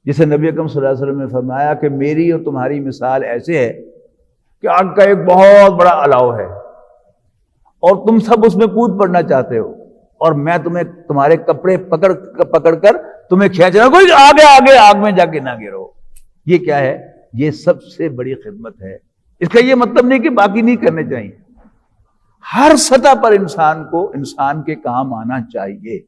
جسے نبی اکرم صلی اللہ علیہ وسلم نے فرمایا کہ میری اور تمہاری مثال ایسے ہے کہ آگ کا ایک بہت بڑا الاؤ ہے اور تم سب اس میں کود پڑنا چاہتے ہو، اور میں تمہیں تمہارے کپڑے پکڑ کر تمہیں کھینچنا، کوئی آگے آگے آگ میں جا کے نہ گرو. یہ کیا ہے؟ یہ سب سے بڑی خدمت ہے. اس کا یہ مطلب نہیں کہ باقی نہیں کرنے چاہیے، ہر سطح پر انسان کو انسان کے کام آنا چاہیے.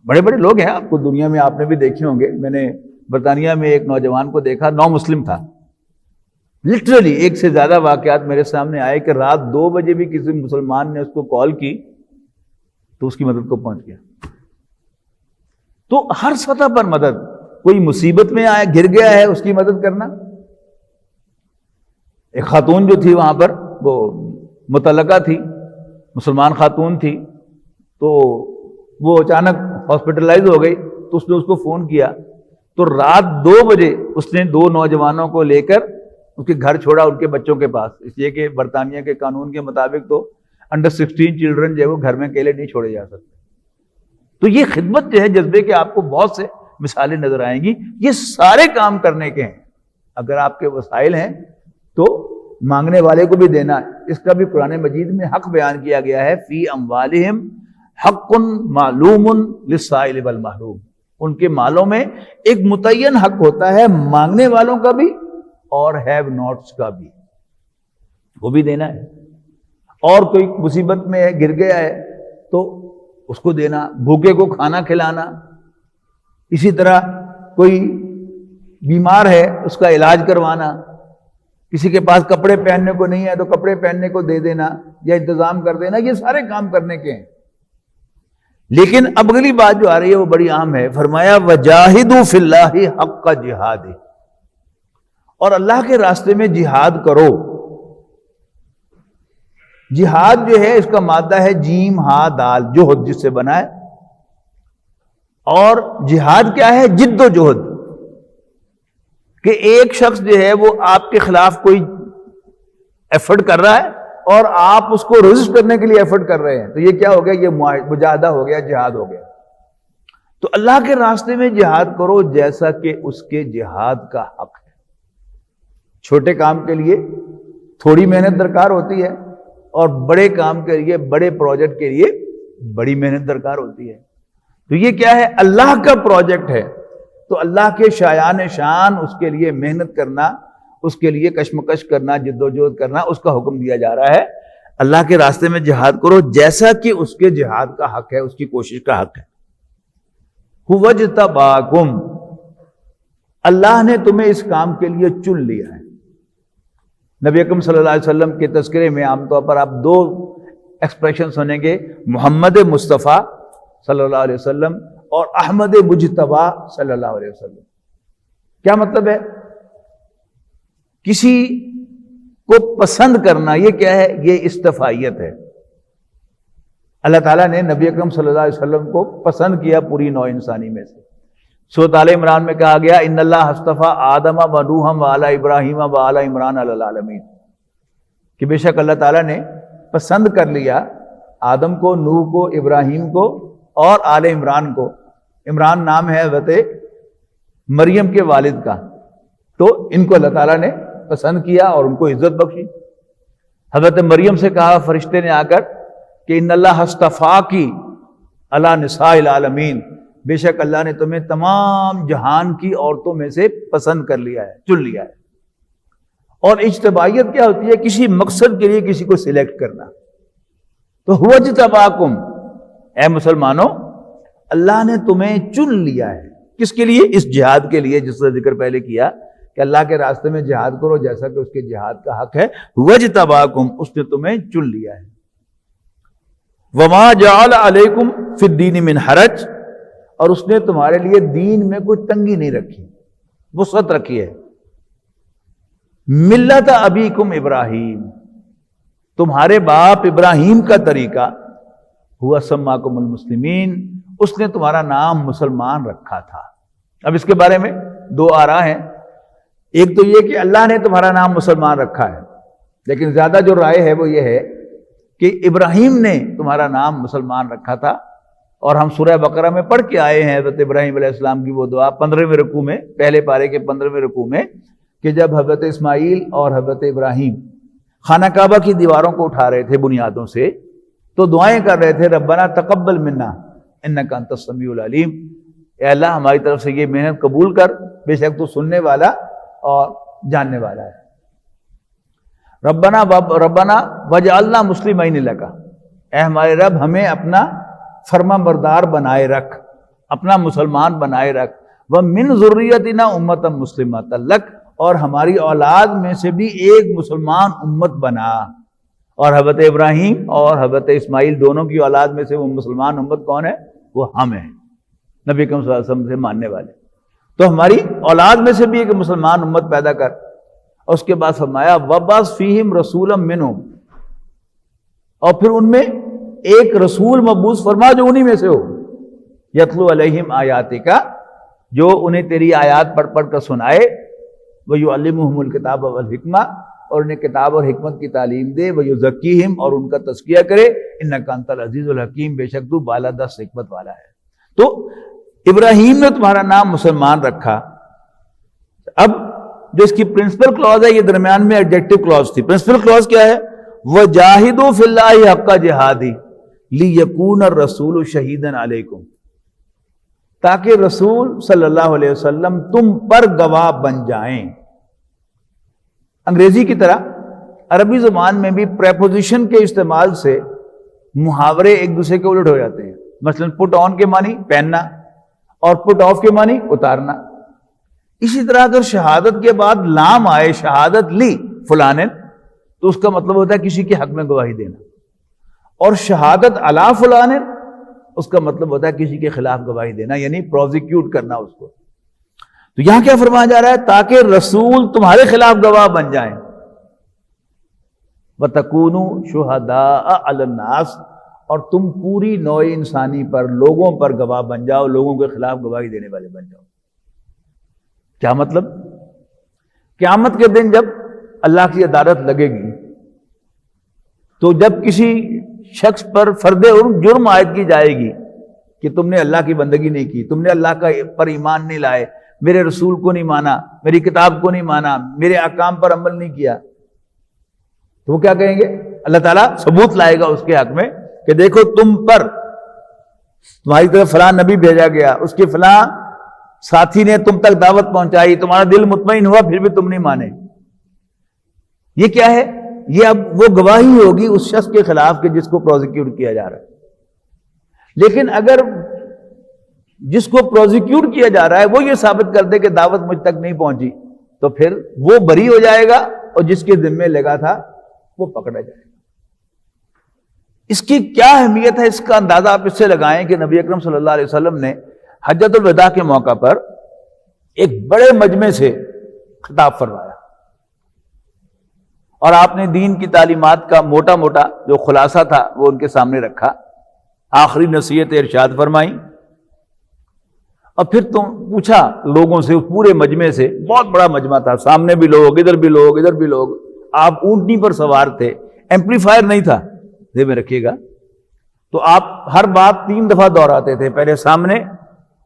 بڑے بڑے لوگ ہیں، آپ کو دنیا میں آپ نے بھی دیکھے ہوں گے. میں نے برطانیہ میں ایک نوجوان کو دیکھا، نو مسلم تھا. لٹرلی 1 سے زیادہ واقعات میرے سامنے آئے کہ رات 2 بجے بھی کسی مسلمان نے اس کو کال کی تو اس کی مدد کو پہنچ گیا. تو ہر سطح پر مدد، کوئی مصیبت میں آیا گر گیا ہے اس کی مدد کرنا. ایک خاتون جو تھی وہاں پر، وہ مطلقہ تھی، مسلمان خاتون تھی، تو وہ اچانک ہاسپٹلائز ہو گئی. تو اس نے اس کو فون کیا، تو رات 2 بجے اس نے 2 نوجوانوں کو لے کر اس کے گھر چھوڑا ان کے بچوں کے پاس، اس لیے کہ برطانیہ کے قانون کے مطابق تو انڈر 16 چلڈرن جو ہے وہ گھر میں اکیلے نہیں چھوڑے جا سکتے. تو یہ خدمت جو ہے جذبے کے آپ کو بہت سے مثالیں نظر آئیں گی. یہ سارے کام کرنے کے ہیں. اگر آپ کے وسائل ہیں تو مانگنے والے کو بھی دینا. اس کا بھی قرآن مجید میں حق بیان کیا گیا ہے، فی اموالہم حق معلوم للسائل والمحروم. ان کے مالوں میں ایک متعین حق ہوتا ہے، مانگنے والوں کا بھی اور ہیو ناٹس کا بھی، وہ بھی دینا ہے. اور کوئی مصیبت میں ہے، گر گیا ہے تو اس کو دینا، بھوکے کو کھانا کھلانا. اسی طرح کوئی بیمار ہے اس کا علاج کروانا، کسی کے پاس کپڑے پہننے کو نہیں ہے تو کپڑے پہننے کو دے دینا. یا انتظام کر دینا، یہ سارے کام کرنے کے ہیں. لیکن اب اگلی بات جو آ رہی ہے وہ بڑی اہم ہے. فرمایا وجاہدوا فی اللہ حق جہاد، اور اللہ کے راستے میں جہاد کرو. جہاد جو ہے اس کا مادہ ہے جیم ہا دال، جوہد جس سے بنا ہے. اور جہاد کیا ہے؟ جد و جہد، کہ ایک شخص جو ہے وہ آپ کے خلاف کوئی ایفرٹ کر رہا ہے اور آپ اس کو ریزسٹ کرنے کے لیے ایفرٹ کر رہے ہیں، تو یہ کیا ہو گیا؟ یہ مجاہدہ ہو گیا، جہاد ہو گیا. تو اللہ کے راستے میں جہاد کرو جیسا کہ اس کے جہاد کا حق ہے. چھوٹے کام کے لیے تھوڑی محنت درکار ہوتی ہے، اور بڑے کام کے لیے، بڑے پروجیکٹ کے لیے بڑی محنت درکار ہوتی ہے. تو یہ کیا ہے؟ اللہ کا پروجیکٹ ہے، تو اللہ کے شایان شان اس کے لیے محنت کرنا، اس کے لیے کشمکش کرنا، جد و جہد کرنا، اس کا حکم دیا جا رہا ہے. اللہ کے راستے میں جہاد کرو جیسا کہ اس کے جہاد کا حق ہے، اس کی کوشش کا حق ہے. هُوَ اجْتَبَاكُمْ، اللہ نے تمہیں اس کام کے لیے چن لیا ہے. نبی اکرم صلی اللہ علیہ وسلم کے تذکرے میں عام طور پر آپ دو ایکسپریشن سنیں گے، محمد مصطفیٰ صلی اللہ علیہ وسلم اور احمد مجتبی صلی اللہ علیہ وسلم. کیا مطلب ہے؟ کسی کو پسند کرنا، یہ کیا ہے؟ یہ اصطفائیت ہے. اللہ تعالیٰ نے نبی اکرم صلی اللہ علیہ وسلم کو پسند کیا پوری نوع انسانی میں سے. سورۃ آل عمران میں کہا گیا ان اللہ اصطفیٰ آدم و نوح و آل ابراہیم و آل عمران علی العالمین، کہ بے شک اللہ تعالیٰ نے پسند کر لیا آدم کو، نوح کو، ابراہیم کو اور آل عمران کو. عمران نام ہے حضرت مریم کے والد کا، تو ان کو اللہ تعالیٰ نے پسند کیا اور ان کو عزت بخشی. حضرت مریم سے کہا فرشتے نے آ کر کہ ان اللہ اصطفاکی علی نساء العالمین، بے شک اللہ نے تمہیں تمام جہان کی عورتوں میں سے پسند کر لیا ہے، چن لیا ہے. اور اجتبائیت کیا ہوتی ہے؟ کسی مقصد کے لیے کسی کو سلیکٹ کرنا. تو هُوَ اجْتَبَاكُمْ، اے مسلمانوں اللہ نے تمہیں چن لیا ہے. کس کے لیے؟ اس جہاد کے لیے جس کا ذکر پہلے کیا کہ اللہ کے راستے میں جہاد کرو جیسا کہ اس کے جہاد کا حق ہے. هُوَ اجْتَبَاكُمْ، اس نے تمہیں چن لیا ہے. وَمَا جَعَلَ عَلَيْكُمْ فِي الدِّينِ مِنْ حَرَجٍ، اور اس نے تمہارے لیے دین میں کوئی تنگی نہیں رکھی، وسعت رکھی ہے. ملت ابیکم ابراہیم، تمہارے باپ ابراہیم کا طریقہ. ہوا سماکم المسلمین، اس نے تمہارا نام مسلمان رکھا تھا. اب اس کے بارے میں دو آراء ہیں. ایک تو یہ کہ اللہ نے تمہارا نام مسلمان رکھا ہے، لیکن زیادہ جو رائے ہے وہ یہ ہے کہ ابراہیم نے تمہارا نام مسلمان رکھا تھا. اور ہم سورہ بقرہ میں پڑھ کے آئے ہیں حضرت ابراہیم علیہ السلام کی وہ دعا 15ویں رکوع میں، پہلے پارے کے 15ویں رکوع میں، کہ جب حضرت اسماعیل اور حضرت ابراہیم خانہ کعبہ کی دیواروں کو اٹھا رہے تھے بنیادوں سے، تو دعائیں کر رہے تھے ربنا تقبل منا انک انت السمیع العلیم، اے اللہ ہماری طرف سے یہ محنت قبول کر، بے شک تو سننے والا اور جاننے والا ہے. ربنا وجعلنا مسلمین لک، اے ہمارے رب ہمیں اپنا فرما بردار بنائے رکھ، اپنا مسلمان بنائے رکھ. وَمِن ذُرِّيَّتِنَا أُمَّةً مُسْلِمَةً لَكَ، اور ہماری اولاد میں سے بھی ایک مسلمان امت بنا. اور حضرت ابراہیم اور حضرت اسماعیل دونوں کی اولاد میں سے وہ مسلمان امت کون ہے؟ وہ ہم ہیں، نبی اکرم صلی اللہ علیہ وسلم سے ماننے والے. تو ہماری اولاد میں سے بھی ایک مسلمان امت پیدا کر. اور اس کے بعد فرمایا وَبَعَثْ فِيهِمْ رَسُولًا مِّنْهُمْ، اور پھر ان میں ایک رسول مبعوث فرما جو انہی میں سے ہو. یتلو علیہم آیاتک، جو انہیں تیری آیات پڑھ پڑھ کر سنائے. وَيُعَلِّمُهُمُ الْكِتَابَ وَالْحِکْمَةَ، اور انہیں کتاب اور حکمت کی تعلیم دے. وَيُزَکِّیہم، اور ان کا تزکیہ کرے. اِنَّکَ أَنْتَ الْعَزِیزُ الْحَکِیم، بے شک تو بالادست حکمت والا ہے. تو ابراہیم نے تمہارا نام مسلمان رکھا. اب جو اس کی پرنسپل کلوز ہے، یہ درمیان میں ایڈجیکٹو کلوز تھی. پرنسپل کلوز کیا ہے؟ وَجَاہِدُوا فِي اللَّهِ حَقَّ جِہَادِهِ لِيَكُونَ الرَّسُولُ شَهِيدًا عَلَيْكُمْ، تاکہ رسول صلی اللہ علیہ وسلم تم پر گواہ بن جائیں. انگریزی کی طرح عربی زبان میں بھی پریپوزیشن کے استعمال سے محاورے ایک دوسرے کے الٹ ہو جاتے ہیں. مثلا پٹ آن کے معنی پہننا، اور پٹ آف کے معنی اتارنا. اسی طرح اگر شہادت کے بعد لام آئے، شہادت لی فلاں، تو اس کا مطلب ہوتا ہے کسی کے حق میں گواہی دینا. اور شہادت علی فلان اس کا مطلب ہوتا ہے کسی کے خلاف گواہی دینا، یعنی پروزیکیوٹ کرنا اس کو. تو یہاں کیا فرمایا جا رہا ہے؟ تاکہ رسول تمہارے خلاف گواہ بن جائیں. وَتَكُونُوا شُهَدَاءَ عَلَى النَّاسِ، اور تم پوری نوع انسانی پر، لوگوں پر گواہ بن جاؤ، لوگوں کے خلاف گواہی دینے والے بن جاؤ. کیا مطلب؟ قیامت کے دن جب اللہ کی عدالت لگے گی تو جب کسی شخص پر فرد جرم عائد کی جائے گی کہ تم نے اللہ کی بندگی نہیں کی، تم نے اللہ کا پر ایمان نہیں لائے، میرے رسول کو نہیں مانا، میری کتاب کو نہیں مانا، میرے احکام پر عمل نہیں کیا، تو وہ کیا کہیں گے؟ اللہ تعالیٰ ثبوت لائے گا اس کے حق میں کہ دیکھو تم پر، تمہاری طرف فلاں نبی بھیجا گیا، اس کے فلاں ساتھی نے تم تک دعوت پہنچائی، تمہارا دل مطمئن ہوا، پھر بھی تم نہیں مانے. یہ کیا ہے؟ یہ اب وہ گواہی ہوگی اس شخص کے خلاف کہ جس کو پروزیکیوٹ کیا جا رہا ہے. لیکن اگر جس کو پروزیکیوٹ کیا جا رہا ہے وہ یہ ثابت کر دے کہ دعوت مجھ تک نہیں پہنچی، تو پھر وہ بری ہو جائے گا اور جس کے ذمے لگا تھا وہ پکڑا جائے گا. اس کی کیا اہمیت ہے اس کا اندازہ آپ اس سے لگائیں کہ نبی اکرم صلی اللہ علیہ وسلم نے حجۃ الوداع کے موقع پر ایک بڑے مجمع سے خطاب فرمایا اور آپ نے دین کی تعلیمات کا موٹا موٹا جو خلاصہ تھا وہ ان کے سامنے رکھا، آخری نصیحت ارشاد فرمائی، اور پھر تو پوچھا لوگوں سے، پورے مجمع سے، بہت بڑا مجمع تھا، سامنے بھی لوگ، ادھر بھی لوگ، ادھر بھی لوگ، آپ اونٹنی پر سوار تھے، ایمپلیفائر نہیں تھا، ذہن میں رکھیے گا. تو آپ ہر بات 3 دفعہ دہراتے تھے، پہلے سامنے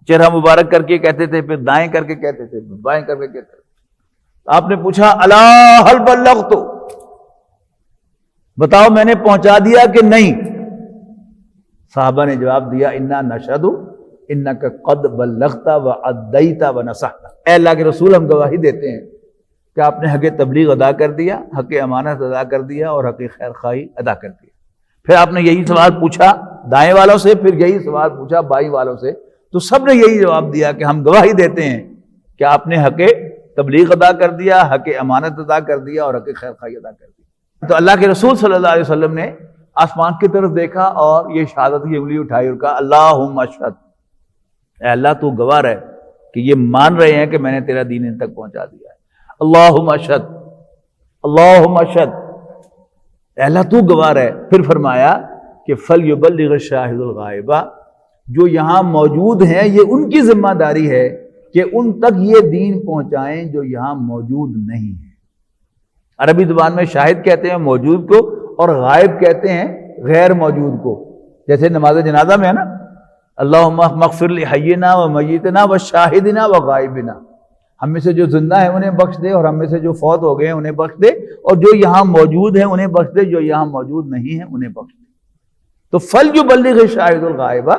چہرہ مبارک کر کے کہتے تھے، پھر دائیں کر کے کہتے تھے، پھر بائیں کر کے کہتے تھے. آپ نے پوچھا الا هل بلغت، بتاؤ میں نے پہنچا دیا کہ نہیں؟ صحابہ نے جواب دیا انا نشہد انک قد بلغت وادیت ونصحت، اے اللہ کے رسول ہم گواہی دیتے ہیں کہ آپ نے حق تبلیغ ادا کر دیا، حق امانت ادا کر دیا اور حق خیر خواہی ادا کر دیا. پھر آپ نے یہی سوال پوچھا دائیں والوں سے، پھر یہی سوال پوچھا بائیں والوں سے، تو سب نے یہی جواب دیا کہ ہم گواہی دیتے ہیں کہ آپ نے حق تبلیغ ادا کر دیا، حق امانت ادا کر دیا اور حق خیر خواہی ادا کر دیا. تو اللہ کے رسول صلی اللہ علیہ وسلم نے آسمان کی طرف دیکھا اور یہ شہادت کی انگلی اٹھائی اور کہا اللہم اشہد، اے اللہ تو گواہ ہے کہ یہ مان رہے ہیں کہ میں نے تیرا دین ان تک پہنچا دیا ہے. اللہم اشہد، اللہم اشہد، اے اللہ تو گواہ ہے. پھر فرمایا کہ فلیبلغ الشاہد الغائب، جو یہاں موجود ہیں یہ ان کی ذمہ داری ہے کہ ان تک یہ دین پہنچائیں جو یہاں موجود نہیں ہے. عربی زبان میں شاہد کہتے ہیں موجود کو اور غائب کہتے ہیں غیر موجود کو. جیسے نماز جنازہ میں ہے نا اللہم اغفر لحینا و میتنا و شاہدنا و غائبنا، ہم میں سے جو زندہ ہیں انہیں بخش دے اور ہم میں سے جو فوت ہو گئے ہیں انہیں بخش دے، اور جو یہاں موجود ہیں انہیں بخش دے، جو یہاں موجود نہیں ہیں انہیں بخش دے. تو فلیبلغ الشاہد الغائب،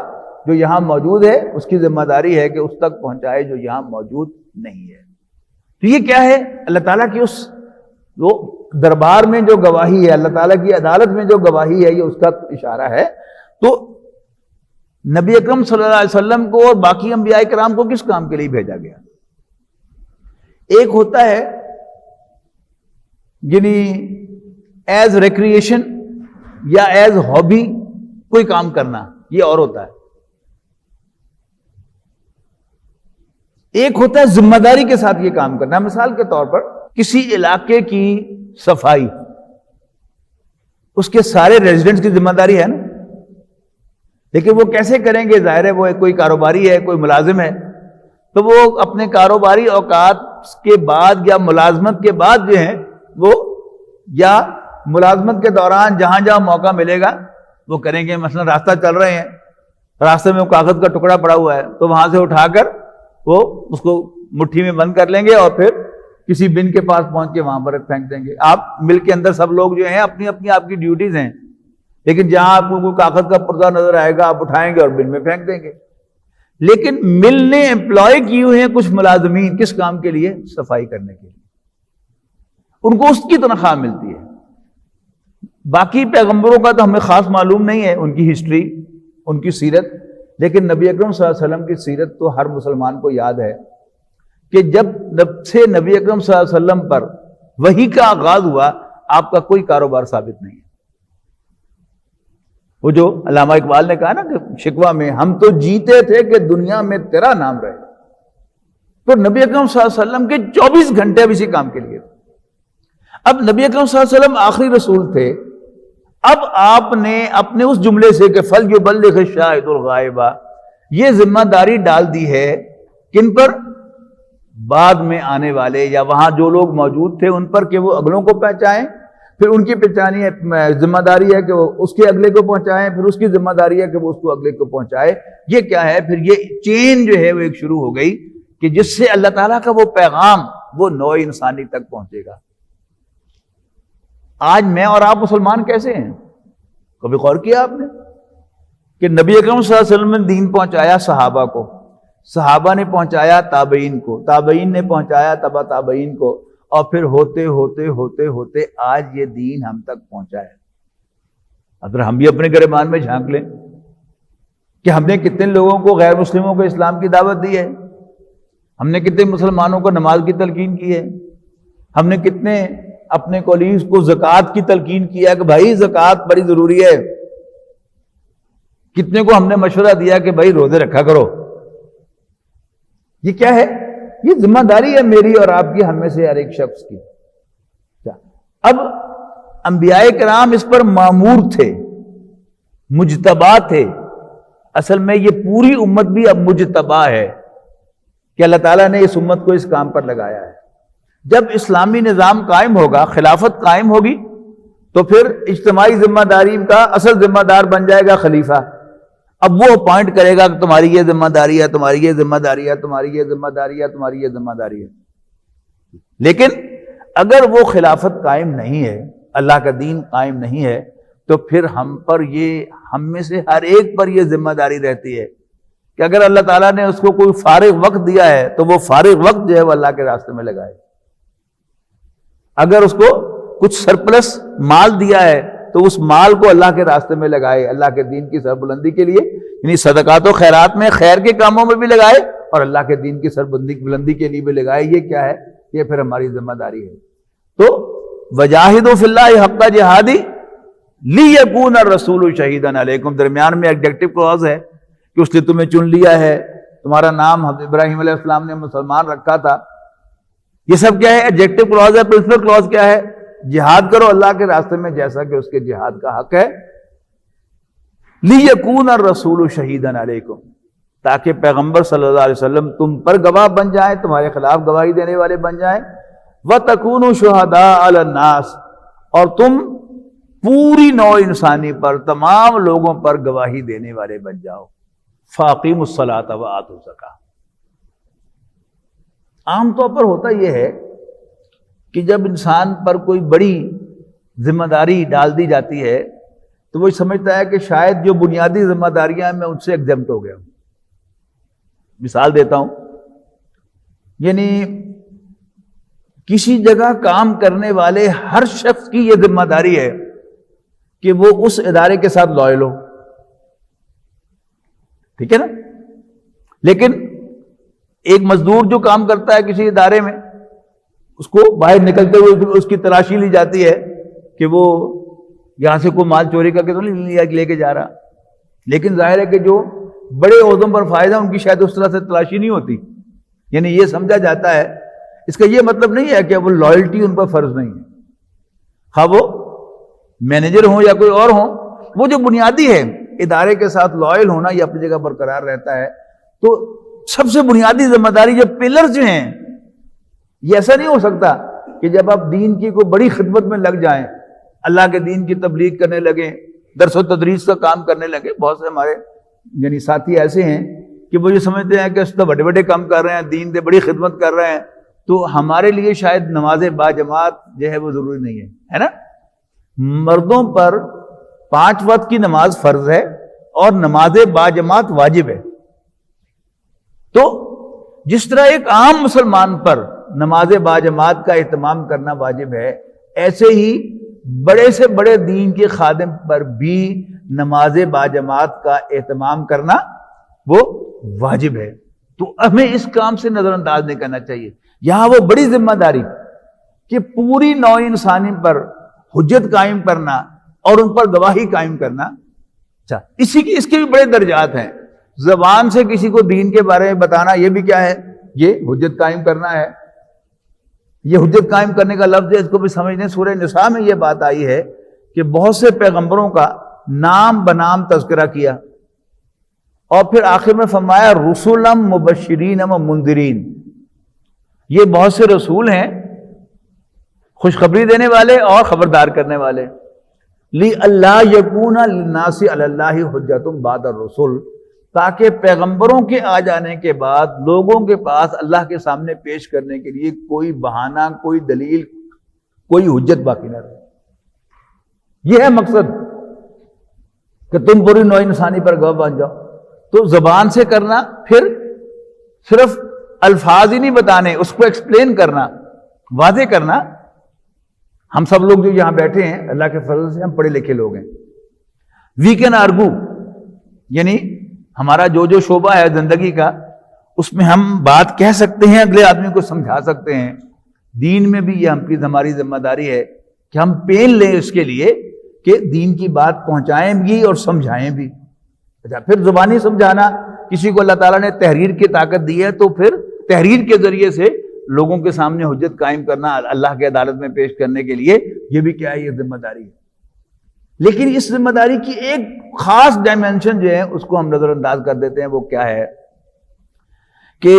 جو یہاں موجود ہے اس کی ذمہ داری ہے کہ اس تک پہنچائے جو یہاں موجود نہیں ہے. تو یہ کیا ہے؟ اللہ تعالیٰ کی اس وہ دربار میں جو گواہی ہے، اللہ تعالیٰ کی عدالت میں جو گواہی ہے، یہ اس کا اشارہ ہے. تو نبی اکرم صلی اللہ علیہ وسلم کو اور باقی انبیاء کرام کو کس کام کے لیے بھیجا گیا؟ ایک ہوتا ہے یعنی ایز ریکریشن یا ایز ہابی کوئی کام کرنا، یہ اور ہوتا ہے. ایک ہوتا ہے ذمہ داری کے ساتھ یہ کام کرنا. مثال کے طور پر کسی علاقے کی صفائی اس کے سارے ریزیڈنٹس کی ذمہ داری ہے نا، لیکن وہ کیسے کریں گے؟ ظاہر ہے وہ کوئی کاروباری ہے، کوئی ملازم ہے، تو وہ اپنے کاروباری اوقات کے بعد یا ملازمت کے بعد جو ہیں وہ یا ملازمت کے دوران جہاں جہاں موقع ملے گا وہ کریں گے. مثلا راستہ چل رہے ہیں، راستے میں کاغذ کا ٹکڑا پڑا ہوا ہے تو وہاں سے اٹھا کر وہ اس کو مٹھی میں بند کر لیں گے اور پھر کسی بن کے پاس پہنچ کے وہاں پر پھینک دیں گے. آپ مل کے اندر سب لوگ جو ہیں اپنی اپنی آپ کی ڈیوٹیز ہیں، لیکن جہاں آپ کو کوئی کاغذ کا پردہ نظر آئے گا آپ اٹھائیں گے اور بن میں پھینک دیں گے. لیکن مل نے امپلائی کی ہوئے ہیں کچھ ملازمین، کس کام کے لیے؟ صفائی کرنے کے لیے. ان کو اس کی تنخواہ ملتی ہے. باقی پیغمبروں کا تو ہمیں خاص معلوم نہیں ہے ان کی ہسٹری، ان کی سیرت، لیکن نبی اکرم صلی اللہ علیہ وسلم کی سیرت تو ہر مسلمان کو یاد ہے کہ جب سے نبی اکرم صلی اللہ علیہ وسلم پر وحی کا آغاز ہوا آپ کا کوئی کاروبار ثابت نہیں ہے. وہ جو علامہ اقبال نے کہا نا کہ شکوہ میں، ہم تو جیتے تھے کہ دنیا میں تیرا نام رہے، تو نبی اکرم صلی اللہ علیہ وسلم کے 24 گھنٹے اب اسی کام کے لیے تھے۔ اب نبی اکرم صلی اللہ علیہ وسلم آخری رسول تھے، اب آپ نے اپنے اس جملے سے کہ فَلْيُبَلِّغِ الشَّاهِدُ الْغَائِبَ، یہ ذمہ داری ڈال دی ہے کن پر؟ بعد میں آنے والے یا وہاں جو لوگ موجود تھے ان پر، کہ وہ اگلوں کو پہنچائیں، پھر ان کی پہچانی ذمہ داری ہے کہ وہ اس کے اگلے کو پہنچائیں، پھر اس کی ذمہ داری ہے کہ وہ اس کو اگلے کو پہنچائے۔ یہ کیا ہے؟ پھر یہ چین جو ہے وہ ایک شروع ہو گئی کہ جس سے اللہ تعالیٰ کا وہ پیغام وہ نوع انسانی تک پہنچے گا۔ آج میں اور آپ مسلمان کیسے ہیں؟ کبھی غور کیا آپ نے کہ نبی اکرم صلی اللہ علیہ وسلم نے دین پہنچایا صحابہ کو، صحابہ نے پہنچایا تابعین کو، تابعین نے پہنچایا تبع تابعین کو، اور پھر ہوتے ہوتے ہوتے ہوتے آج یہ دین ہم تک پہنچا ہے۔ اگر ہم بھی اپنے گریبان میں جھانک لیں کہ ہم نے کتنے لوگوں کو، غیر مسلموں کو اسلام کی دعوت دی ہے، ہم نے کتنے مسلمانوں کو نماز کی تلقین کی ہے، ہم نے کتنے اپنے کولیگز کو زکوٰۃ کی تلقین کیا کہ بھائی زکوٰۃ بڑی ضروری ہے، کتنے کو ہم نے مشورہ دیا کہ بھائی روزے رکھا کرو۔ یہ کیا ہے؟ یہ ذمہ داری ہے میری اور آپ کی، ہم میں سے ہر ایک شخص کی۔ اب انبیاء کرام اس پر مامور تھے، مجتبی تھے۔ اصل میں یہ پوری امت بھی اب مجتبی ہے کہ اللہ تعالیٰ نے اس امت کو اس کام پر لگایا ہے۔ جب اسلامی نظام قائم ہوگا، خلافت قائم ہوگی، تو پھر اجتماعی ذمہ داری کا اصل ذمہ دار بن جائے گا خلیفہ۔ اب وہ اپوائنٹ کرے گا کہ تمہاری یہ ذمہ داری ہے، تمہاری یہ ذمہ داری ہے، تمہاری یہ ذمہ داری ہے، تمہاری یہ ذمہ داری ہے۔ لیکن اگر وہ خلافت قائم نہیں ہے، اللہ کا دین قائم نہیں ہے، تو پھر ہم پر یہ، ہم میں سے ہر ایک پر یہ ذمہ داری رہتی ہے کہ اگر اللہ تعالیٰ نے اس کو کوئی فارغ وقت دیا ہے تو وہ فارغ وقت جو ہے وہ اللہ کے راستے میں لگائے۔ اگر اس کو کچھ سرپلس مال دیا ہے تو اس مال کو اللہ کے راستے میں لگائے، اللہ کے دین کی سربلندی کے لیے، یعنی صدقات و خیرات میں، خیر کے کاموں میں بھی لگائے، اور اللہ کے دین کی سربلندی کے لیے بھی لگائے۔ یہ کیا ہے؟ یہ پھر ہماری ذمہ داری ہے۔ تو وجاہدوا فی اللہ حق جہادی لیکون الرسول شہیدا علیکم، درمیان میں ایڈجیکٹو کلوز ہے کہ اس نے تمہیں چن لیا ہے، تمہارا نام حضرت ابراہیم علیہ السلام نے مسلمان رکھا تھا۔ یہ سب کیا ہے؟ ایڈجیکٹو کلوز ہے۔ پرنسپل کلوز کیا ہے؟ جہاد کرو اللہ کے راستے میں جیسا کہ اس کے جہاد کا حق ہے۔ لیکون الرسول شہیدا علیکم، تاکہ پیغمبر صلی اللہ علیہ وسلم تم پر گواہ بن جائیں، تمہارے خلاف گواہی دینے والے بن جائیں۔ وَتَكُونُوا شُهَدَاءَ عَلَى النَّاسِ، اور تم پوری نوع انسانی پر، تمام لوگوں پر گواہی دینے والے بن جاؤ۔ فَأَقِيمُوا الصَّلَاةَ وَآتُوا الزَّكَاةَ۔ عام طور پر ہوتا یہ ہے کہ جب انسان پر کوئی بڑی ذمہ داری ڈال دی جاتی ہے تو وہ سمجھتا ہے کہ شاید جو بنیادی ذمہ داریاں ہیں میں ان سے ایگزمپٹ ہو گیا ہوں۔ مثال دیتا ہوں، یعنی کسی جگہ کام کرنے والے ہر شخص کی یہ ذمہ داری ہے کہ وہ اس ادارے کے ساتھ لائل ہو، ٹھیک ہے نا؟ لیکن ایک مزدور جو کام کرتا ہے کسی ادارے میں، اس کو باہر نکلتے ہوئے اس کی تلاشی لی جاتی ہے کہ وہ یہاں سے کوئی مال چوری کر کے تو نہیں لے کے جا رہا، لیکن ظاہر ہے کہ جو بڑے عہدوں پر فائز ہیں ان کی شاید اس طرح سے تلاشی نہیں ہوتی، یعنی یہ سمجھا جاتا ہے۔ اس کا یہ مطلب نہیں ہے کہ وہ لائلٹی ان پر فرض نہیں ہے، ہاں وہ مینیجر ہوں یا کوئی اور ہوں، وہ جو بنیادی ہے ادارے کے ساتھ لائل ہونا، یہ اپنی جگہ برقرار رہتا ہے۔ تو سب سے بنیادی ذمہ داری جو پلر جو ہیں، یہ ایسا نہیں ہو سکتا کہ جب آپ دین کی کوئی بڑی خدمت میں لگ جائیں، اللہ کے دین کی تبلیغ کرنے لگیں، درس و تدریس کا کام کرنے لگے۔ بہت سے ہمارے یعنی ساتھی ایسے ہیں کہ وہ یہ سمجھتے ہیں کہ اس طرح بڑے بڑے کام کر رہے ہیں، دین دے بڑی خدمت کر رہے ہیں، تو ہمارے لیے شاید نماز با جماعت جو ہے وہ ضروری نہیں ہے نا؟ مردوں پر 5 وقت کی نماز فرض ہے اور نماز با جماعت واجب ہے۔ تو جس طرح ایک عام مسلمان پر نماز با جماعت کا اہتمام کرنا واجب ہے، ایسے ہی بڑے سے بڑے دین کے خادم پر بھی نماز با جماعت کا اہتمام کرنا وہ واجب ہے۔ تو ہمیں اس کام سے نظر انداز نہیں کرنا چاہیے۔ یہاں وہ بڑی ذمہ داری کہ پوری نوع انسانی پر حجت قائم کرنا اور ان پر گواہی قائم کرنا، اچھا، اس کے بھی بڑے درجات ہیں. زبان سے کسی کو دین کے بارے میں بتانا، یہ بھی کیا ہے؟ یہ حجت قائم کرنا ہے. یہ حجت قائم کرنے کا لفظ ہے، اس کو بھی سمجھنے. سورہ نساء میں یہ بات آئی ہے کہ بہت سے پیغمبروں کا نام بنام تذکرہ کیا، اور پھر آخر میں فرمایا رسولا مبشرین و منذرین. یہ بہت سے رسول ہیں، خوشخبری دینے والے اور خبردار کرنے والے. لِأَلَّا يَكُونَ لِلنَّاسِ عَلَى اللَّهِ حُجَّةٌ بَعْدَ الرُّسُلِ، تاکہ پیغمبروں کے آ جانے کے بعد لوگوں کے پاس اللہ کے سامنے پیش کرنے کے لیے کوئی بہانہ، کوئی دلیل، کوئی حجت باقی نہ رہے. یہ ہے مقصد کہ تم پوری نوع انسانی پر گواہ بن جاؤ. تو زبان سے کرنا، پھر صرف الفاظ ہی نہیں بتانے، اس کو ایکسپلین کرنا، واضح کرنا. ہم سب لوگ جو یہاں بیٹھے ہیں اللہ کے فضل سے ہم پڑھے لکھے لوگ ہیں. وی کین آرگو، یعنی ہمارا جو شعبہ ہے زندگی کا، اس میں ہم بات کہہ سکتے ہیں، اگلے آدمی کو سمجھا سکتے ہیں. دین میں بھی یہ ہماری ذمہ داری ہے کہ ہم پین لیں اس کے لیے کہ دین کی بات پہنچائیں بھی اور سمجھائیں بھی. اچھا، پھر زبانی سمجھانا، کسی کو اللہ تعالیٰ نے تحریر کی طاقت دی ہے تو پھر تحریر کے ذریعے سے لوگوں کے سامنے حجت قائم کرنا، اللہ کے عدالت میں پیش کرنے کے لیے، یہ بھی کیا ہے؟ یہ ذمہ داری ہے. لیکن اس ذمہ داری کی ایک خاص ڈائمنشن جو ہے اس کو ہم نظر انداز کر دیتے ہیں. وہ کیا ہے کہ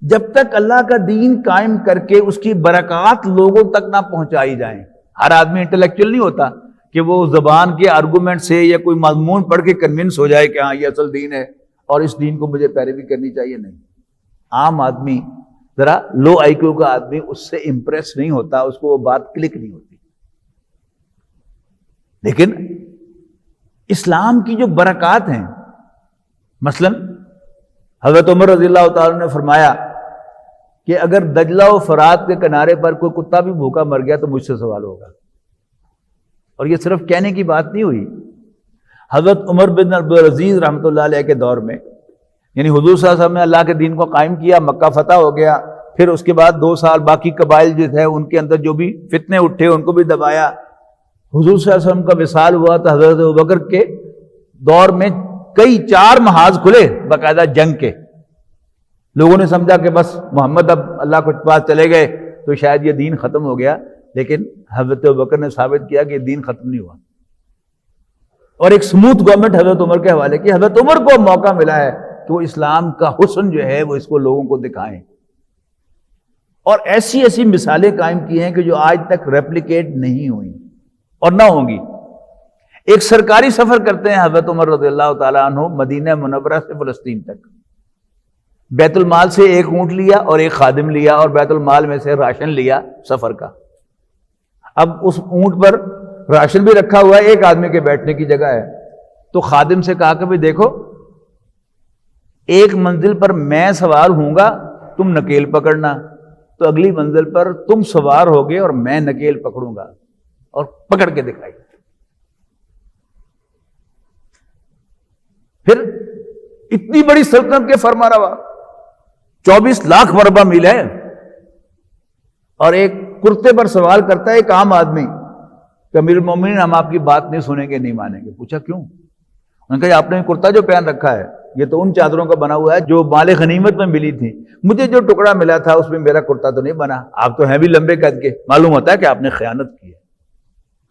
جب تک اللہ کا دین قائم کر کے اس کی برکات لوگوں تک نہ پہنچائی جائیں. ہر آدمی انٹلیکچوئل نہیں ہوتا کہ وہ زبان کے آرگومنٹ سے یا کوئی مضمون پڑھ کے کنونس ہو جائے کہ ہاں یہ اصل دین ہے اور اس دین کو مجھے پیروی کرنی چاہیے. نہیں، عام آدمی، ذرا لو آئی کیو کا آدمی اس سے امپریس نہیں ہوتا، اس کو وہ بات کلک نہیں ہوتی. لیکن اسلام کی جو برکات ہیں، مثلا حضرت عمر رضی اللہ تعالیٰ نے فرمایا کہ اگر دجلہ و فرات کے کنارے پر کوئی کتا بھی بھوکا مر گیا تو مجھ سے سوال ہوگا. اور یہ صرف کہنے کی بات نہیں ہوئی. حضرت عمر بن عبدالعزیز رحمۃ اللہ علیہ کے دور میں، یعنی حضور صلی اللہ علیہ وسلم نے اللہ کے دین کو قائم کیا، مکہ فتح ہو گیا، پھر اس کے بعد 2 سال باقی قبائل جو تھے ان کے اندر جو بھی فتنے اٹھے ان کو بھی دبایا. حضور صلی اللہ علیہ وسلم کا وصال ہوا تو حضرت ابوبکر کے دور میں کئی 4 محاذ کھلے باقاعدہ جنگ کے. لوگوں نے سمجھا کہ بس محمد اب اللہ کے پاس چلے گئے تو شاید یہ دین ختم ہو گیا، لیکن حضرت ابوبکر نے ثابت کیا کہ یہ دین ختم نہیں ہوا، اور ایک سموتھ گورنمنٹ حضرت عمر کے حوالے کی. حضرت عمر کو موقع ملا ہے کہ وہ اسلام کا حسن جو ہے وہ اس کو لوگوں کو دکھائیں، اور ایسی ایسی مثالیں قائم کی ہیں کہ جو آج تک ریپلیکیٹ نہیں ہوئی اور نہ ہوں گی. ایک سرکاری سفر کرتے ہیں حضرت عمر رضی اللہ تعالیٰ عنہ مدینہ منورہ سے فلسطین تک. بیت المال سے ایک اونٹ لیا اور ایک خادم لیا، اور بیت المال میں سے راشن لیا سفر کا. اب اس اونٹ پر راشن بھی رکھا ہوا ہے، ایک آدمی کے بیٹھنے کی جگہ ہے. تو خادم سے کہا کہ بھئی دیکھو، ایک منزل پر میں سوار ہوں گا، تم نکیل پکڑنا، تو اگلی منزل پر تم سوار ہوگے اور میں نکیل پکڑوں گا، اور پکڑ کے دکھائی. پھر اتنی بڑی سلطنت کے فرما روا، 24 لاکھ مربع میل ہے، اور ایک کرتے پر سوال کرتا ہے ایک عام آدمی کہ امیر المومنین ہم آپ کی بات نہیں سنیں گے، نہیں مانیں گے. پوچھا کیوں؟ انہوں نے کہا آپ نے کرتا جو پہن رکھا ہے یہ تو ان چادروں کا بنا ہوا ہے جو مال غنیمت میں ملی تھی، مجھے جو ٹکڑا ملا تھا اس میں میرا کرتا تو نہیں بنا. آپ تو ہیں بھی لمبے قد کے، معلوم ہوتا ہے کہ آپ نے خیانت کی ہے.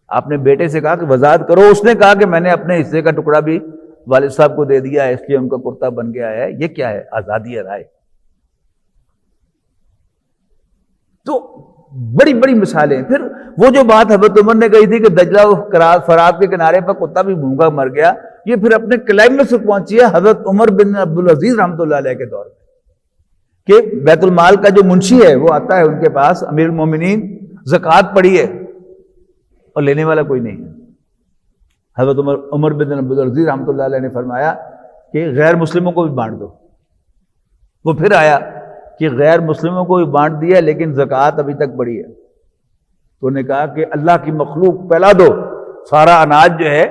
آپ نے بیٹے سے کہا کہ وضاحت کرو، اس نے کہا کہ میں نے اپنے حصے کا ٹکڑا بھی والد صاحب کو دے دیا ہے، اس لیے ان کا کرتا بن گیا ہے. یہ کیا ہے؟ آزادی رائے. تو بڑی بڑی مثالیں. پھر وہ جو بات حضرت عمر نے کہی تھی کہ دجلہ و فرات کے کنارے پر کتا بھی بھوکا مر گیا، یہ پھر اپنے کلائمیکس سے پہنچی ہے حضرت عمر بن عبدالعزیز رحمۃ اللہ علیہ کے دور میں، کہ بیت المال کا جو منشی ہے وہ آتا ہے ان کے پاس، امیر المومنین زکوٰۃ پڑی ہے اور لینے والا کوئی نہیں ہے. حضرت عمر بن عبدالعزیز رحمۃ اللہ علیہ نے فرمایا کہ غیر مسلموں کو بھی بانٹ دو. وہ پھر آیا کہ غیر مسلموں کو بھی بانٹ دیا لیکن زکوٰۃ ابھی تک پڑی ہے. تو انہوں نے کہا کہ اللہ کی مخلوق پھیلا دو، سارا اناج جو ہے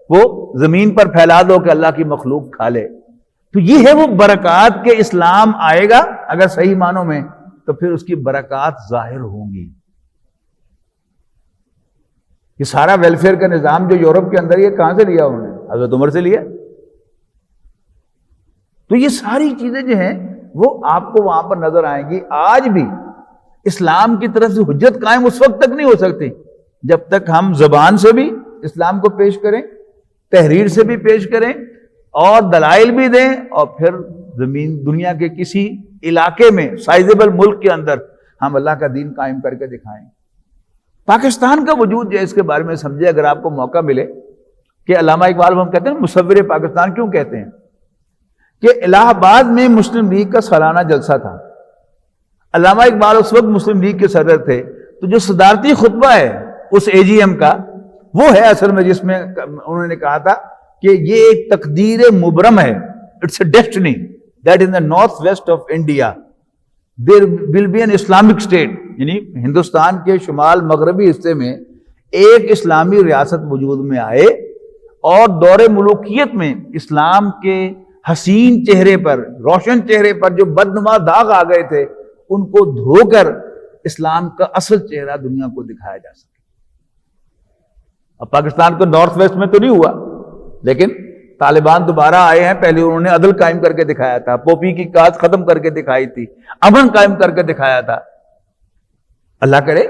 وہ زمین پر پھیلا دو کہ اللہ کی مخلوق کھا لے. تو یہ ہے وہ برکات کہ اسلام آئے گا اگر صحیح معنوں میں تو پھر اس کی برکات ظاہر ہوں گی. یہ سارا ویلفیئر کا نظام جو یورپ کے اندر یہ کہاں سے لیا انہوں نے؟ حضرت عمر سے لیا. تو یہ ساری چیزیں جو ہیں وہ آپ کو وہاں پر نظر آئیں گی. آج بھی اسلام کی طرف سے حجت قائم اس وقت تک نہیں ہو سکتی جب تک ہم زبان سے بھی اسلام کو پیش کریں، تحریر سے بھی پیش کریں اور دلائل بھی دیں، اور پھر زمین دنیا کے کسی علاقے میں سائزیبل ملک کے اندر ہم اللہ کا دین قائم کر کے دکھائیں. پاکستان کا وجود جو ہے اس کے بارے میں سمجھے اگر آپ کو موقع ملے کہ علامہ اقبال ہم کہتے ہیں مصور پاکستان کیوں کہتے ہیں کہ الہ آباد میں مسلم لیگ کا سالانہ جلسہ تھا. علامہ اقبال اس وقت مسلم لیگ کے صدر تھے، تو جو صدارتی خطبہ ہے اس اے جی ایم کا وہ ہے اصل میں جس میں انہوں نے کہا تھا کہ یہ ایک تقدیر مبرم ہے، it's a destiny that in the north west of India there will be an Islamic state, یعنی ہندوستان کے شمال مغربی حصے میں ایک اسلامی ریاست وجود میں آئے اور دور ملوکیت میں اسلام کے حسین چہرے پر، روشن چہرے پر جو بدنما داغ آ گئے تھے ان کو دھو کر اسلام کا اصل چہرہ دنیا کو دکھایا جا سکے. اب پاکستان کو نارتھ ویسٹ میں تو نہیں ہوا، لیکن طالبان دوبارہ آئے ہیں. پہلے انہوں نے عدل قائم کر کے دکھایا تھا، پوپی کی کاج ختم کر کے دکھائی تھی، امن قائم کر کے دکھایا تھا. اللہ کرے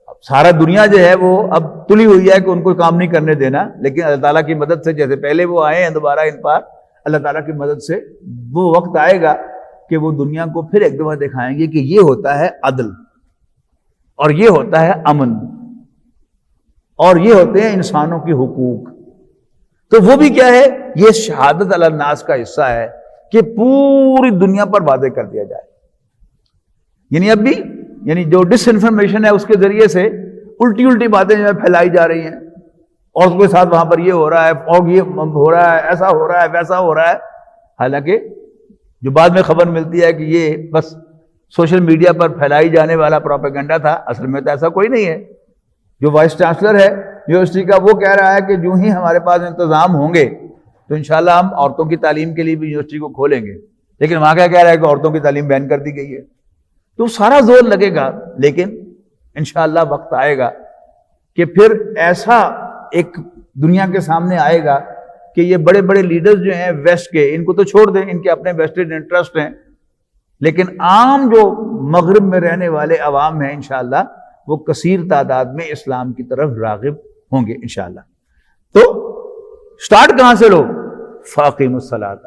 اب سارا دنیا جو ہے وہ اب تلی ہوئی ہے کہ ان کو کام نہیں کرنے دینا، لیکن اللہ تعالیٰ کی مدد سے جیسے پہلے وہ آئے ہیں دوبارہ ان پر، اللہ تعالیٰ کی مدد سے وہ وقت آئے گا کہ وہ دنیا کو پھر ایک دفعہ دکھائیں گے کہ یہ ہوتا ہے عدل اور یہ ہوتا ہے امن اور یہ ہوتے ہیں انسانوں کے حقوق. تو وہ بھی کیا ہے؟ یہ شہادت علی الناس کا حصہ ہے کہ پوری دنیا پر واضح کر دیا جائے. یعنی اب بھی جو ڈس انفارمیشن ہے اس کے ذریعے سے الٹی الٹی باتیں جو ہے پھیلائی جا رہی ہیں، اور اس کے ساتھ وہاں پر یہ ہو رہا ہے اور یہ ہو رہا ہے، ایسا ہو رہا ہے ویسا ہو رہا ہے. حالانکہ جو بعد میں خبر ملتی ہے کہ یہ بس سوشل میڈیا پر پھیلائی جانے والا پروپیگنڈا تھا، اصل میں تو ایسا کوئی نہیں ہے. جو وائس چانسلر ہے یونیورسٹی کا وہ کہہ رہا ہے کہ جو ہی ہمارے پاس انتظام ہوں گے تو انشاءاللہ ہم عورتوں کی تعلیم کے لیے بھی یونیورسٹی کو کھولیں گے، لیکن وہاں کیا کہہ رہا ہے کہ عورتوں کی تعلیم بین کر دی گئی ہے. تو سارا زور لگے گا، لیکن انشاءاللہ وقت آئے گا کہ پھر ایسا ایک دنیا کے سامنے آئے گا کہ یہ بڑے بڑے لیڈرز جو ہیں ویسٹ کے، ان کو تو چھوڑ دیں، ان کے اپنے ویسٹڈ انٹرسٹ ہیں، لیکن عام جو مغرب میں رہنے والے عوام ہیں انشاءاللہ وہ کثیر تعداد میں اسلام کی طرف راغب ہوں گے انشاءاللہ. تو سٹارٹ کہاں سے لو؟ فاقیموا الصلاۃ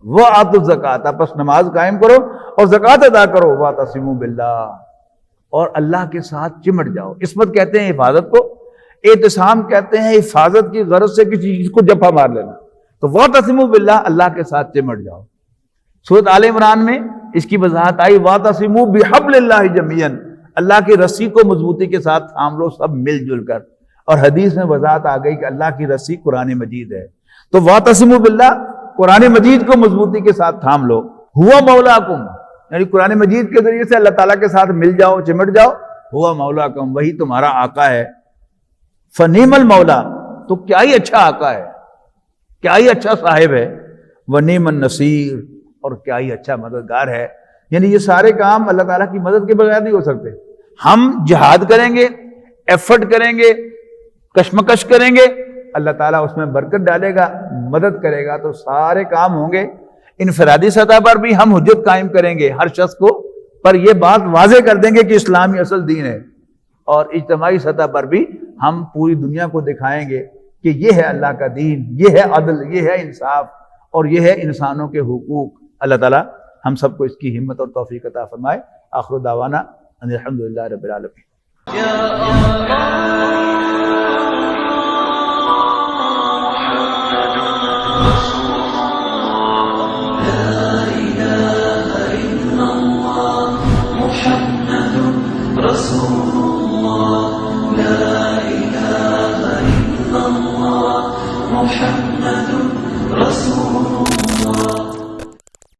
وآتوا الزکاۃ، پس نماز قائم کرو اور زکوٰۃ ادا کرو، واعتصموا باللہ، اور اللہ کے ساتھ چمٹ جاؤ. عصمت کہتے ہیں حفاظت کو، اعتصام کہتے ہیں حفاظت کی غرض سے کسی چیز کو جفا مار لینا. تو واعتصموا باللہ، اللہ کے ساتھ چمٹ جاؤ. سورۃ آل عمران میں اس کی وضاحت آئی، واعتصموا بحبل اللہ جمیعا، اللہ کی رسی کو مضبوطی کے ساتھ تھام لو سب مل جل کر. اور حدیث میں وضاحت آ گئی کہ اللہ کی رسی قرآن مجید ہے. تو واعتصموا باللہ، قرآن مجید کو مضبوطی کے ساتھ تھام لو. ہوا مولاکم، یعنی قرآن مجید کے ذریعے سے اللہ تعالیٰ کے ساتھ مل جاؤ، چمٹ جاؤ. ہوا مولاکم، وہی تمہارا آقا ہے. فنعم المولا، تو کیا ہی اچھا آقا ہے، کیا ہی اچھا صاحب ہے. ونعم النصیر، اور کیا ہی اچھا مددگار ہے. یعنی یہ سارے کام اللہ تعالیٰ کی مدد کے بغیر نہیں ہو سکتے. ہم جہاد کریں گے، ایفرٹ کریں گے، کشمکش کریں گے، اللہ تعالیٰ اس میں برکت ڈالے گا، مدد کرے گا، تو سارے کام ہوں گے. انفرادی سطح پر بھی ہم حجت قائم کریں گے ہر شخص کو، پر یہ بات واضح کر دیں گے کہ اسلامی اصل دین ہے. اور اجتماعی سطح پر بھی ہم پوری دنیا کو دکھائیں گے کہ یہ ہے اللہ کا دین، یہ ہے عدل، یہ ہے انصاف، اور یہ ہے انسانوں کے حقوق. اللہ تعالیٰ ہم سب کو اس کی ہمت اور توفیق عطا فرمائے. آخر دعوانا ان الحمدللہ رب العالمین.